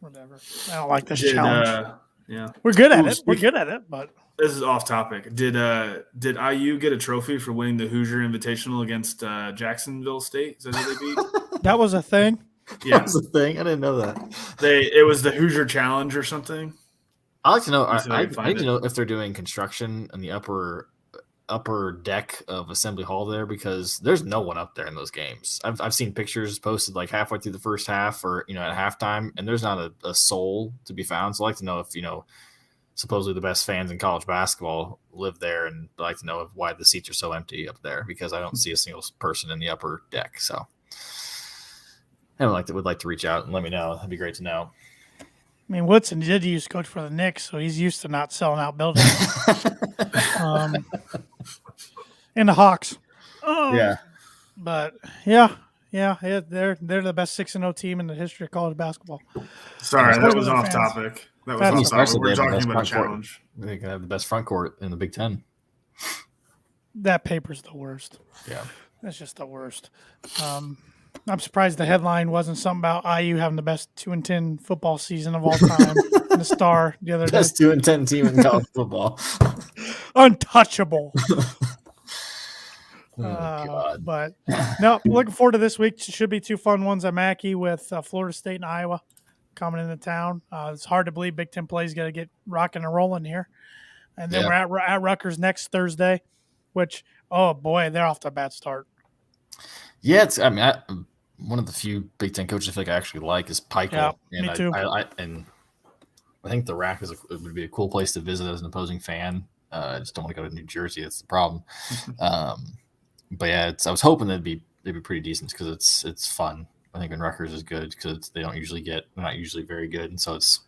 Whatever. I don't like this challenge. Yeah. We're good at it. We're good at it, but this is off topic. Did IU get a trophy for winning the Hoosier Invitational against Jacksonville State? Is that who they beat? That was a thing? Yeah. That was a thing? I didn't know that. It was the Hoosier Challenge or something. I'd like to know. I need to know if they're doing construction in the upper deck of Assembly Hall there, because there's no one up there in those games. I've seen pictures posted like halfway through the first half or at halftime, and there's not a soul to be found. So I'd like to know if supposedly the best fans in college basketball live there, and I'd like to know why the seats are so empty up there, because I don't see a single person in the upper deck. So I would like to reach out and let me know. That'd be great to know. I mean, Woodson did used to coach for the Knicks, so he's used to not selling out buildings. And the Hawks. Yeah. But yeah, they're the best 6-0 team in the history of college basketball. Sorry, that was off topic. That was off topic. We're talking about a challenge. They can have the best front court in the Big Ten. That paper's the worst. Yeah. That's just the worst. I'm surprised the headline wasn't something about IU having the best 2-10 football season of all time. The Star the other day. Best 2-10 team in college football. Untouchable. God. But no, looking forward to this week. Should be two fun ones at Mackey with Florida State and Iowa coming into town. It's hard to believe Big Ten play is going to get rocking and rolling here. And then we're at Rutgers next Thursday, which, oh boy, they're off to a bad start. Yeah, one of the few Big Ten coaches I think I actually like is Peichel. Yeah, and me too. I think the RAC would be a cool place to visit as an opposing fan. I just don't want to go to New Jersey. That's the problem. But yeah, I was hoping they'd be pretty decent because it's fun. I think when Rutgers is good because they're not usually very good, and so it's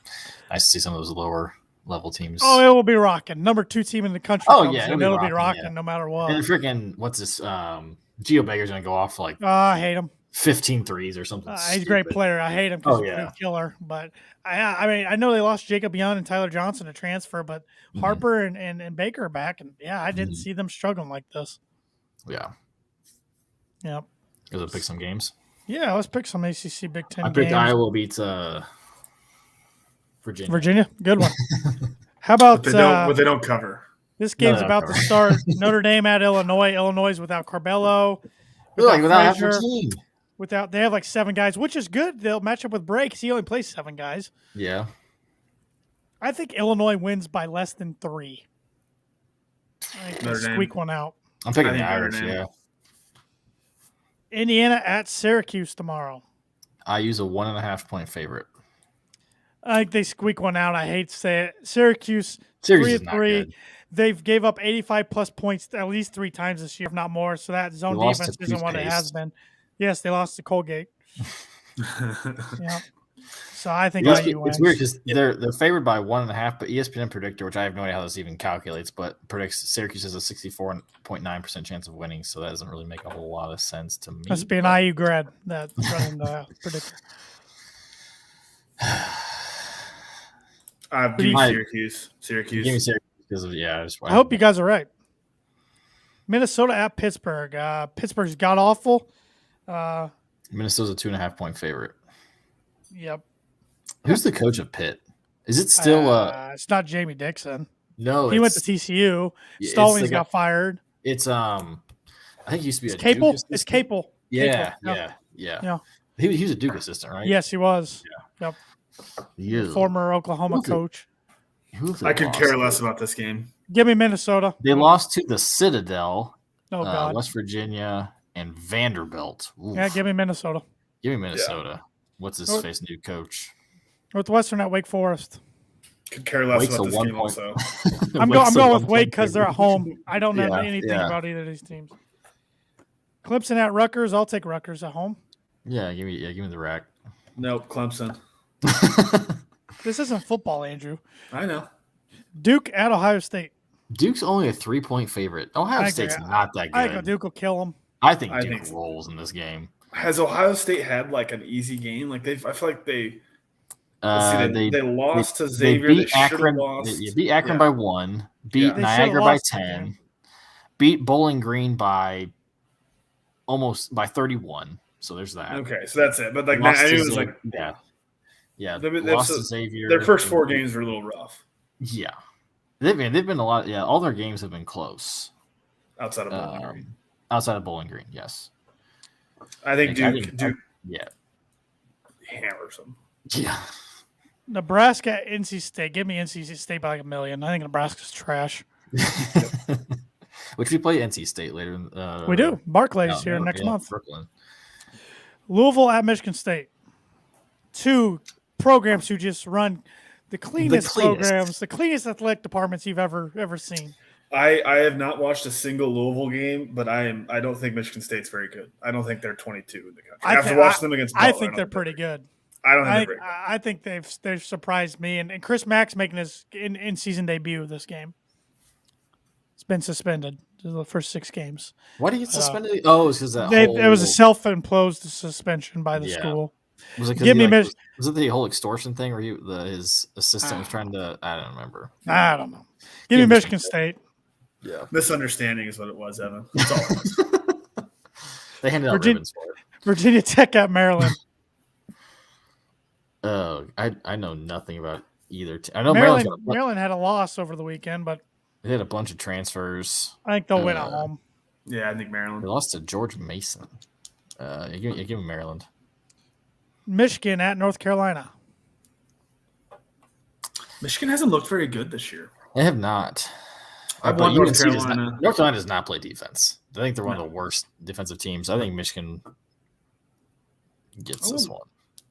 nice to see some of those lower level teams. Oh, it will be rocking. Number 2 team in the country. Oh yeah, it'll be rocking no matter what. And freaking what's this? Gio Baker's gonna go off like I hate him. 15 threes or something. He's a great player. I hate him because he's a killer. But I know they lost Jacob Young and Tyler Johnson to transfer, but Harper and Baker are back, and I didn't see them struggling like this. Yeah. Yep. Because I pick some games. Yeah, let's pick some ACC Big Ten. I picked Iowa beats Virginia. Virginia, good one. How about but they don't cover. This game's about to start. Notre Dame at Illinois. Illinois without Carbello. Without half their team. They have like 7 guys, which is good. They'll match up with Bray because he only plays 7 guys. Yeah. I think Illinois wins by less than 3. I think they squeak one out. I'm picking the Irish, yeah. Indiana at Syracuse tomorrow. I use a 1.5 point favorite. I think they squeak one out. I hate to say it. Syracuse 3-3. They've gave up 85-plus points at least 3 times this year, if not more. So that zone defense isn't what it has been. Yes, they lost to Colgate. Yeah. So I think IU wins. It's weird because they're favored by 1.5, but ESPN predictor, which I have no idea how this even calculates, but predicts Syracuse has a 64.9% chance of winning. So that doesn't really make a whole lot of sense to me. Must be an IU grad that's running the predictor. Syracuse. Give me Syracuse because of I hope you guys are right. Minnesota at Pittsburgh. Pittsburgh's god awful. Minnesota's a 2.5 point favorite. Yep. Who's the coach of Pitt? Is it still? It's not Jamie Dixon. No, he went to TCU. Stallings got fired. It's I think he used to be Capel. It's Capel. Yeah. He was a Duke assistant, right? Yes, he was. Yeah. Yep. Former Oklahoma coach. I could care less about this game. Give me Minnesota. They lost to the Citadel, God. West Virginia, and Vanderbilt. Oof. Yeah, give me Minnesota. Give me Minnesota. Yeah. What's his face? New coach. Northwestern at Wake Forest. Could care less about this game also. I'm going with Wake because they're at home. I don't know anything about either of these teams. Clemson at Rutgers. I'll take Rutgers at home. Yeah, give me the rack. Nope, Clemson. This isn't football, Andrew. I know. Duke at Ohio State. Duke's only a 3-point favorite. Ohio State's not that good. I think Duke will kill them. I think Duke rolls in this game. Has Ohio State had like an easy game? Like I feel like they They lost to Xavier. They beat Akron. They beat Akron by 1. Beat Niagara by 10. Beat Bowling Green by 31. So there's that. Okay, so that's it. But like I knew it was like lost to Xavier. Their first 4 games were a little rough. Yeah, they've been a lot. Yeah, all their games have been close. Outside of Bowling Green. Outside of Bowling Green, yes. I think Duke hammers them. Yeah. Nebraska, NC State. Give me NC State by like 1 million. I think Nebraska's trash. Which we play NC State later. We do. Barclays here next month. Brooklyn. Louisville at Michigan State. 2 programs who just run the cleanest programs, the cleanest athletic departments you've ever seen. I have not watched a single Louisville game, but I don't think Michigan State's very good. I don't think they're 22 in the country. After watching them against Butler, I think they're pretty good. I think they've surprised me, and Chris Mack's making his in season debut this game. It's been suspended the first 6 games. Why did he get suspended? It was because it was a self-imposed suspension by the school. Was it was it the whole extortion thing where his assistant was trying to? I don't remember. I don't know. Give me Michigan State. Yeah, misunderstanding is what it was, Evan. That's all it was. They handed out ribbons for it. Virginia Tech at Maryland. I know nothing about either. I know Maryland had a loss over the weekend, but they had a bunch of transfers. I think they'll win at home. Yeah, I think Maryland. They lost to George Mason. Give me Maryland. Michigan at North Carolina. Michigan hasn't looked very good this year. They have not. North Carolina. North Carolina does not play defense. I think they're one of the worst defensive teams. I think Michigan gets this one.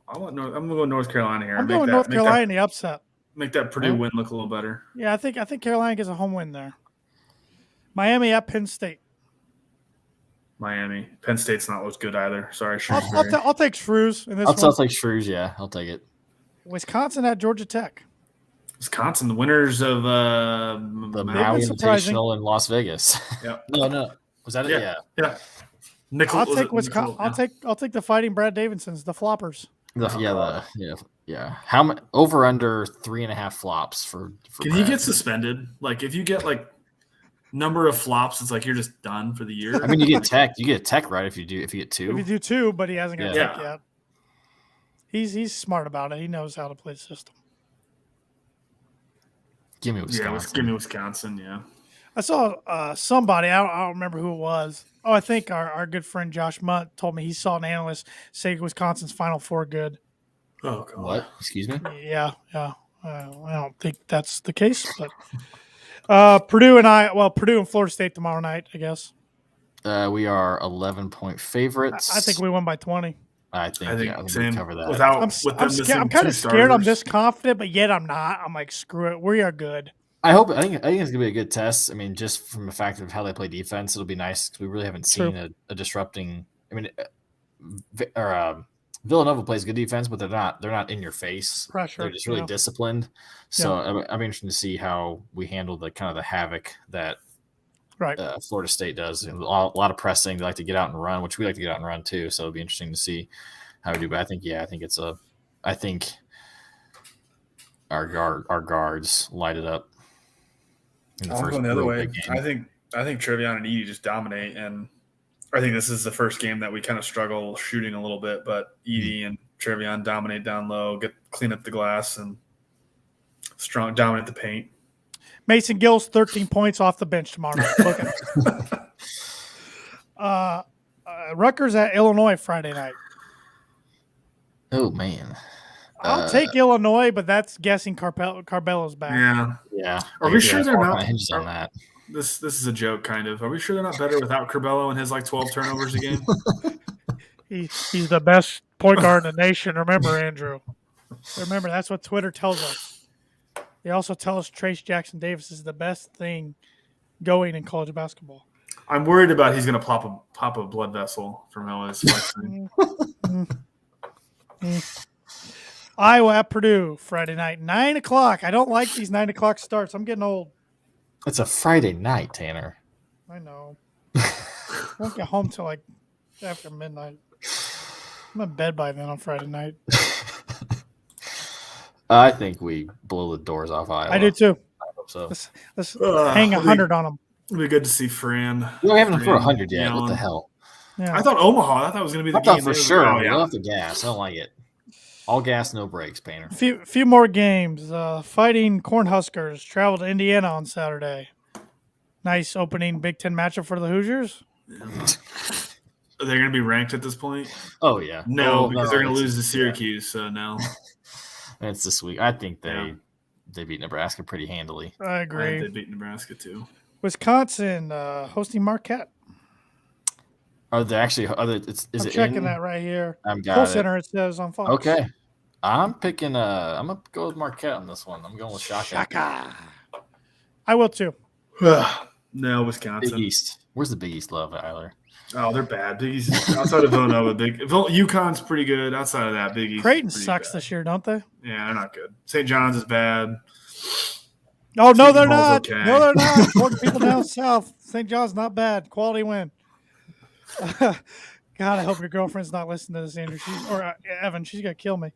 I'm going to go North Carolina here. I'm going North Carolina in the upset. Make that Purdue win look a little better. Yeah, I think Carolina gets a home win there. Miami at Penn State. Miami. Penn State's not looked good either. Sorry, I'll take Shrews in this one. I'll take Shrews, yeah. I'll take it. Wisconsin at Georgia Tech. Wisconsin, the winners of the Maui Invitational in Las Vegas. Yep. No. Was that it? Yeah. I'll take Wisconsin. I'll take the Fighting Brad Davidsons, the floppers. Yeah. How much over under 3.5 flops for Can Brad? He get suspended? Like if you get like number of flops, it's like you're just done for the year. I mean, you get tech right if you get 2. If you do 2, but he hasn't got tech yet. He's smart about it. He knows how to play the system. Give me Wisconsin. Give me Wisconsin. Yeah. I saw somebody. I don't remember who it was. Oh, I think our good friend Josh Munt told me he saw an analyst say Wisconsin's Final Four good. Oh, God. What? Excuse me? Yeah. I don't think that's the case, but Purdue and Florida State tomorrow night, I guess. We are 11-point favorites. I think we won by 20. I think we cover that. I'm kind of scared. I'm this confident, but yet I'm not. I'm like, screw it. We are good. I think it's gonna be a good test. I mean, just from the fact of how they play defense, it'll be nice because we really haven't seen a disrupting. I mean, Villanova plays good defense, but they're not in your face. Pressure. They're just really disciplined. So I'm interested to see how we handle the kind of the havoc that Florida State does. A lot of pressing. They like to get out and run, which we like to get out and run too. So it'll be interesting to see how we do. But I think our guards light it up. I'm going the other way. I think Trevion and Edey just dominate, and I think this is the first game that we kind of struggle shooting a little bit. But Edey and Trevion dominate down low, clean up the glass, and dominate the paint. Mason Gill's 13 points off the bench tomorrow night. Rutgers at Illinois Friday night. Oh, man. I'll take Illinois, but that's guessing Carbelo's back. Yeah. Are we sure they're not? Hinges on that. This is a joke, kind of. Are we sure they're not better without Curbelo and his 12 turnovers a game? He's the best point guard in the nation. Remember, Andrew. Remember, that's what Twitter tells us. They also tell us Trace Jackson Davis is the best thing going in college basketball. I'm worried about he's going to pop a blood vessel from how his flexing. Iowa at Purdue Friday night, 9:00. I don't like these 9:00 starts. I'm getting old. It's a Friday night, Tanner. I know. Won't get home till after midnight. I'm in bed by then on Friday night. I think we blow the doors off Iowa. I do too. I hope so. Let's hang 100 on them. It'll be good to see Fran. We haven't thrown 100 yet. What the hell? Yeah. I thought Omaha. I thought it was going to be the game. For sure. We love the gas. I don't like it. All gas, no brakes, Painter. Few more games. Fighting Cornhuskers travel to Indiana on Saturday. Nice opening Big Ten matchup for the Hoosiers. Are they going to be ranked at this point? Oh, yeah. No, because they're going to lose to Syracuse, so no. It's this week. I think they beat Nebraska pretty handily. I agree. They beat Nebraska, too. Wisconsin hosting Marquette. Are they actually? I'm checking that right here. I'm Full Center, it says on Fox. Okay. I'm picking. I'm gonna go with Marquette on this one. I'm going with Shaka. I will too. No, Wisconsin. Big East. Where's the Big East love, Eiler? Oh, they're bad. Big East outside of Villanova. UConn's pretty good. Outside of that, Big East. Creighton sucks this year, don't they? Yeah, they're not good. St. John's is bad. Oh no, they're not. Okay. No, they're not. According to people down south, St. John's not bad. Quality win. God, I hope your girlfriend's not listening to this, Andrew. Evan, she's gonna kill me.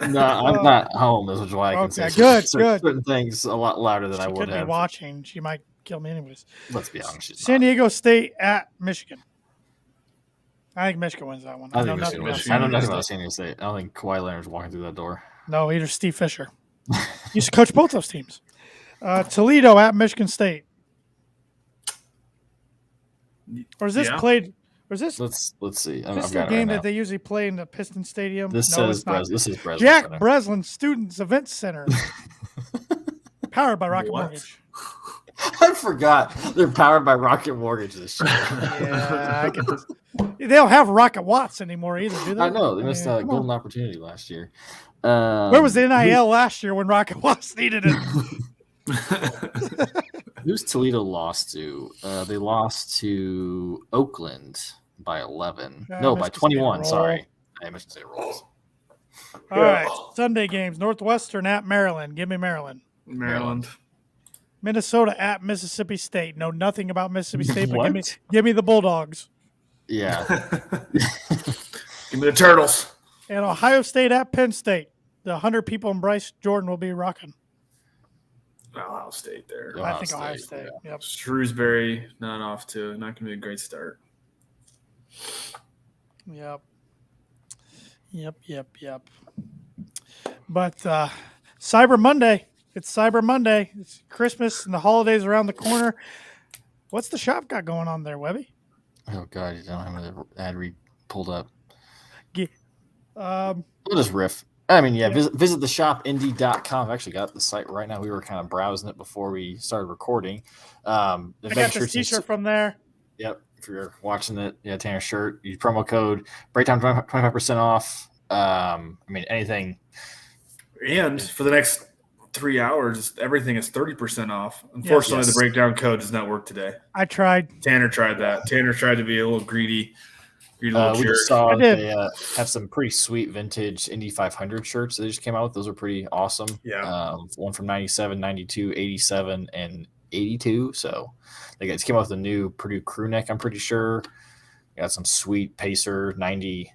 No, I'm not home. This is why I can say certain things a lot louder than I would have. Be watching. She might kill me anyways. Let's be honest. San Diego State at Michigan. I think Michigan wins that one. I know nothing about San Diego State. I don't think Kawhi Leonard's walking through that door. No, either Steve Fisher. He used to coach both those teams. Toledo at Michigan State. Or is this played? Or is this? Let's see. This is the game that they usually play in the Piston Stadium. This is Breslin. Jack Breslin Students Event Center. Powered by Rocket Mortgage. I forgot they're powered by Rocket Mortgage this year. Yeah, they don't have Rocket Watts anymore either, do they? I know. They missed a golden opportunity last year. Where was the NIL last year when Rocket Watts needed it? Who's Toledo lost to? They lost to Oakland by 11. By 21. Sorry. I Michigan State rolls. All right. Sunday games. Northwestern at Maryland. Give me Maryland. Maryland. Minnesota at Mississippi State. Know nothing about Mississippi State, but give me the Bulldogs. Yeah. Give me the Turtles. And Ohio State at Penn State. The 100 people in Bryce Jordan will be rocking. Ohio State there. I think Ohio State. Yeah. Yep. Shrewsbury not going to be a great start. Yep. But Cyber Monday. It's Cyber Monday. It's Christmas and the holidays around the corner. What's the shop got going on there, Webby? Oh, God. You don't have the ad read pulled up. We'll just riff. I mean, visit the shop, indie.com. I've actually got the site right now. We were kind of browsing it before we started recording. I got this t-shirt from there. Yep. If you're watching it, Tanner shirt, use promo code Breakdown 25% off. Anything. And for the next 3 hours, everything is 30% off. Unfortunately, the breakdown code does not work today. I tried. Tanner tried that. Tanner tried to be a little greedy. We just saw they have some pretty sweet vintage Indy 500 shirts that they just came out with. Those are pretty awesome. Yeah. One from 97, 92, 87, and 82. So they just came out with a new Purdue crew neck, I'm pretty sure. Got some sweet Pacer 90s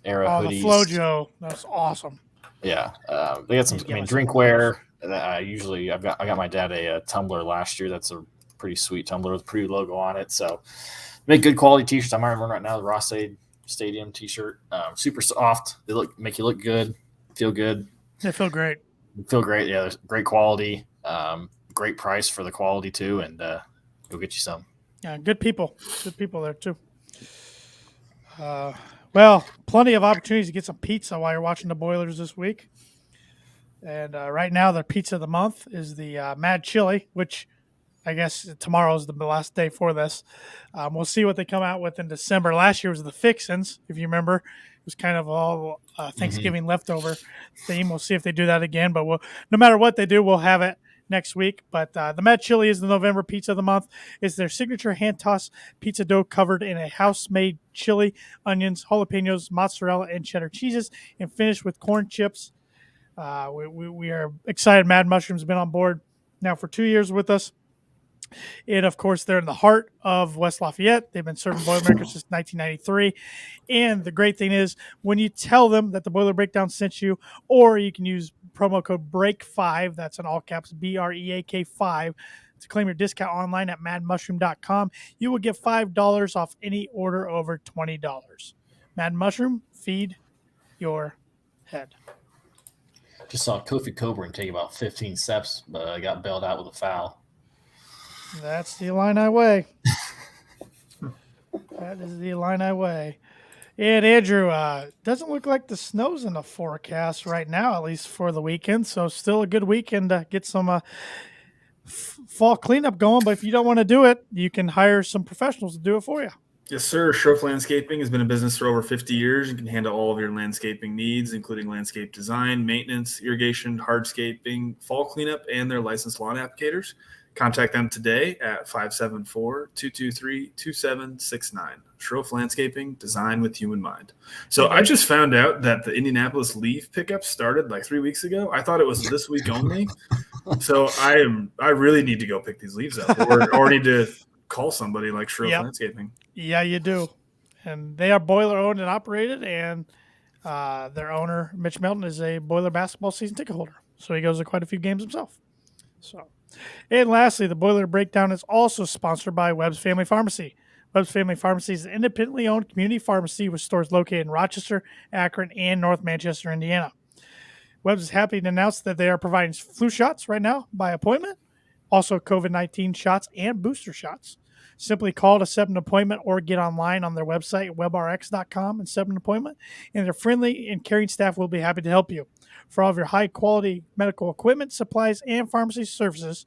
era hoodies. The Flojo. That's awesome. Yeah. They got some drinkware. I got my dad a tumbler last year. That's a pretty sweet tumbler with Purdue logo on it. So make good quality t-shirts. I'm wearing one right now, the Ross-Ade Stadium t-shirt. Super soft. They make you look good, feel good. They feel great. Yeah, there's great quality. Great price for the quality too, and go get you some. Yeah, good people there too. Well, plenty of opportunities to get some pizza while you're watching the Boilers this week. And right now, their pizza of the month is the Mad Chili, which I guess tomorrow is the last day for this. We'll see what they come out with in December. Last year was the Fixins, if you remember. It was kind of all Thanksgiving leftover theme. We'll see if they do that again. But no matter what they do, we'll have it next week. But the Mad Chili is the November pizza of the month. It's their signature hand-tossed pizza dough covered in a house-made chili, onions, jalapenos, mozzarella, and cheddar cheeses, and finished with corn chips. We are excited. Mad Mushroom's been on board now for 2 years with us. And of course, they're in the heart of West Lafayette. They've been serving Boilermakers since 1993. And the great thing is, when you tell them that the Boiler Breakdown sent you, or you can use promo code BREAK5, that's in all caps, BREAK5, to claim your discount online at madmushroom.com, you will get $5 off any order over $20. Mad Mushroom, feed your head. Just saw Kofi Coburn take about 15 steps, but got bailed out with a foul. That's the Illini way. That is the Illini way. And Andrew, doesn't look like the snow's in the forecast right now, at least for the weekend. So still a good weekend to get some fall cleanup going. But if you don't want to do it, you can hire some professionals to do it for you. Yes, sir. Schroff Landscaping has been in business for over 50 years and can handle all of your landscaping needs, including landscape design, maintenance, irrigation, hardscaping, fall cleanup, and their licensed lawn applicators. Contact them today at 574-223-2769. Schroff Landscaping, design with human mind. So I just found out that the Indianapolis leaf pickup started like 3 weeks ago. I thought it was this week only. So I really need to go pick these leaves up or need to call somebody like Schroff Landscaping. Yeah, you do. And they are Boiler owned and operated, and their owner, Mitch Melton, is a Boiler basketball season ticket holder. So he goes to quite a few games himself. And lastly, the Boiler Breakdown is also sponsored by Webb's Family Pharmacy. Webb's Family Pharmacy is an independently owned community pharmacy with stores located in Rochester, Akron, and North Manchester, Indiana. Webb's is happy to announce that they are providing flu shots right now by appointment, also COVID-19 shots and booster shots. Simply call to set an appointment or get online on their website, webrx.com, and set an appointment. And their friendly and caring staff will be happy to help you. For all of your high-quality medical equipment, supplies, and pharmacy services,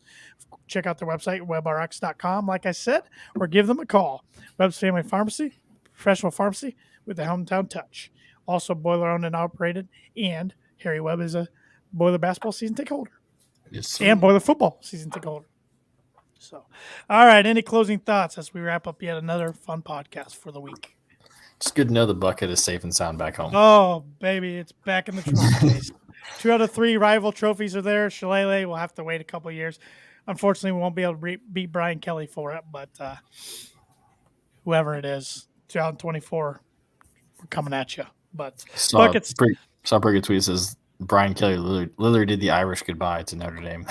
check out their website, webrx.com, like I said, or give them a call. Webb's Family Pharmacy, professional pharmacy with a hometown touch. Also Boiler-owned and operated, and Harry Webb is a Boiler basketball season ticket holder. Yes, sir. And Boiler football season ticket holder. So, all right, any closing thoughts as we wrap up yet another fun podcast for the week? It's good to know the bucket is safe and sound back home. Oh, baby, it's back in the trophy case. 2 out of 3 rival trophies are there. Shillelagh will have to wait a couple of years. Unfortunately, we won't be able to beat Brian Kelly for it, but whoever it is, 2024, we're coming at you. But buckets. Saw a pretty good tweet that says Brian Kelly Lillard did the Irish goodbye to Notre Dame.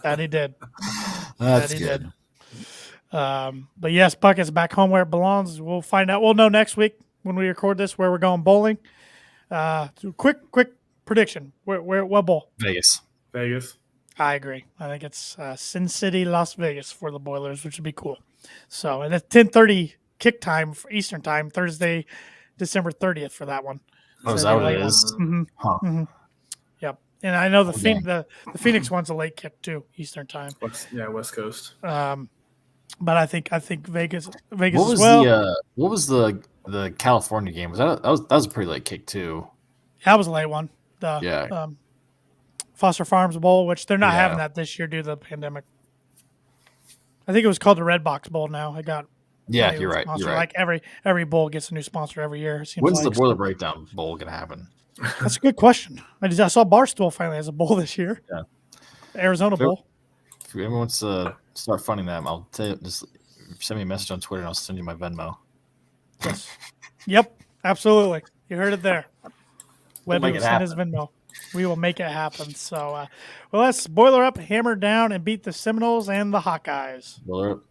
That he did. That's good. Did. But yes, buckets back home where it belongs. We'll find out. We'll know next week when we record this where we're going bowling. Quick prediction. What bowl? Vegas. I agree. I think it's Sin City, Las Vegas for the Boilers, which would be cool. So, and it's 10:30 kick time for Eastern time, Thursday, December 30th for that one. Oh, is that what it is? Mm-hmm. Huh. Mm-hmm. Yep. And I know the Phoenix one's a late kick too, Eastern time. West Coast. But I think Vegas what was as well. What was the California game? That was a pretty late kick too. That was a late one. Foster Farms Bowl, which they're not having that this year due to the pandemic. I think it was called the Red Box Bowl now. It got you're right. Like every bowl gets a new sponsor every year. When's the Boiler Breakdown Bowl gonna happen? That's a good question. I saw Barstool finally has a bowl this year. Yeah, the Arizona Bowl. If anyone wants to start funding them, I'll tell you, just send me a message on Twitter and I'll send you my Venmo. Yes. Yep, absolutely. You heard it there. Webby will send his Venmo. We will make it happen. So, let's boiler up, hammer down, and beat the Seminoles and the Hawkeyes. Boiler up.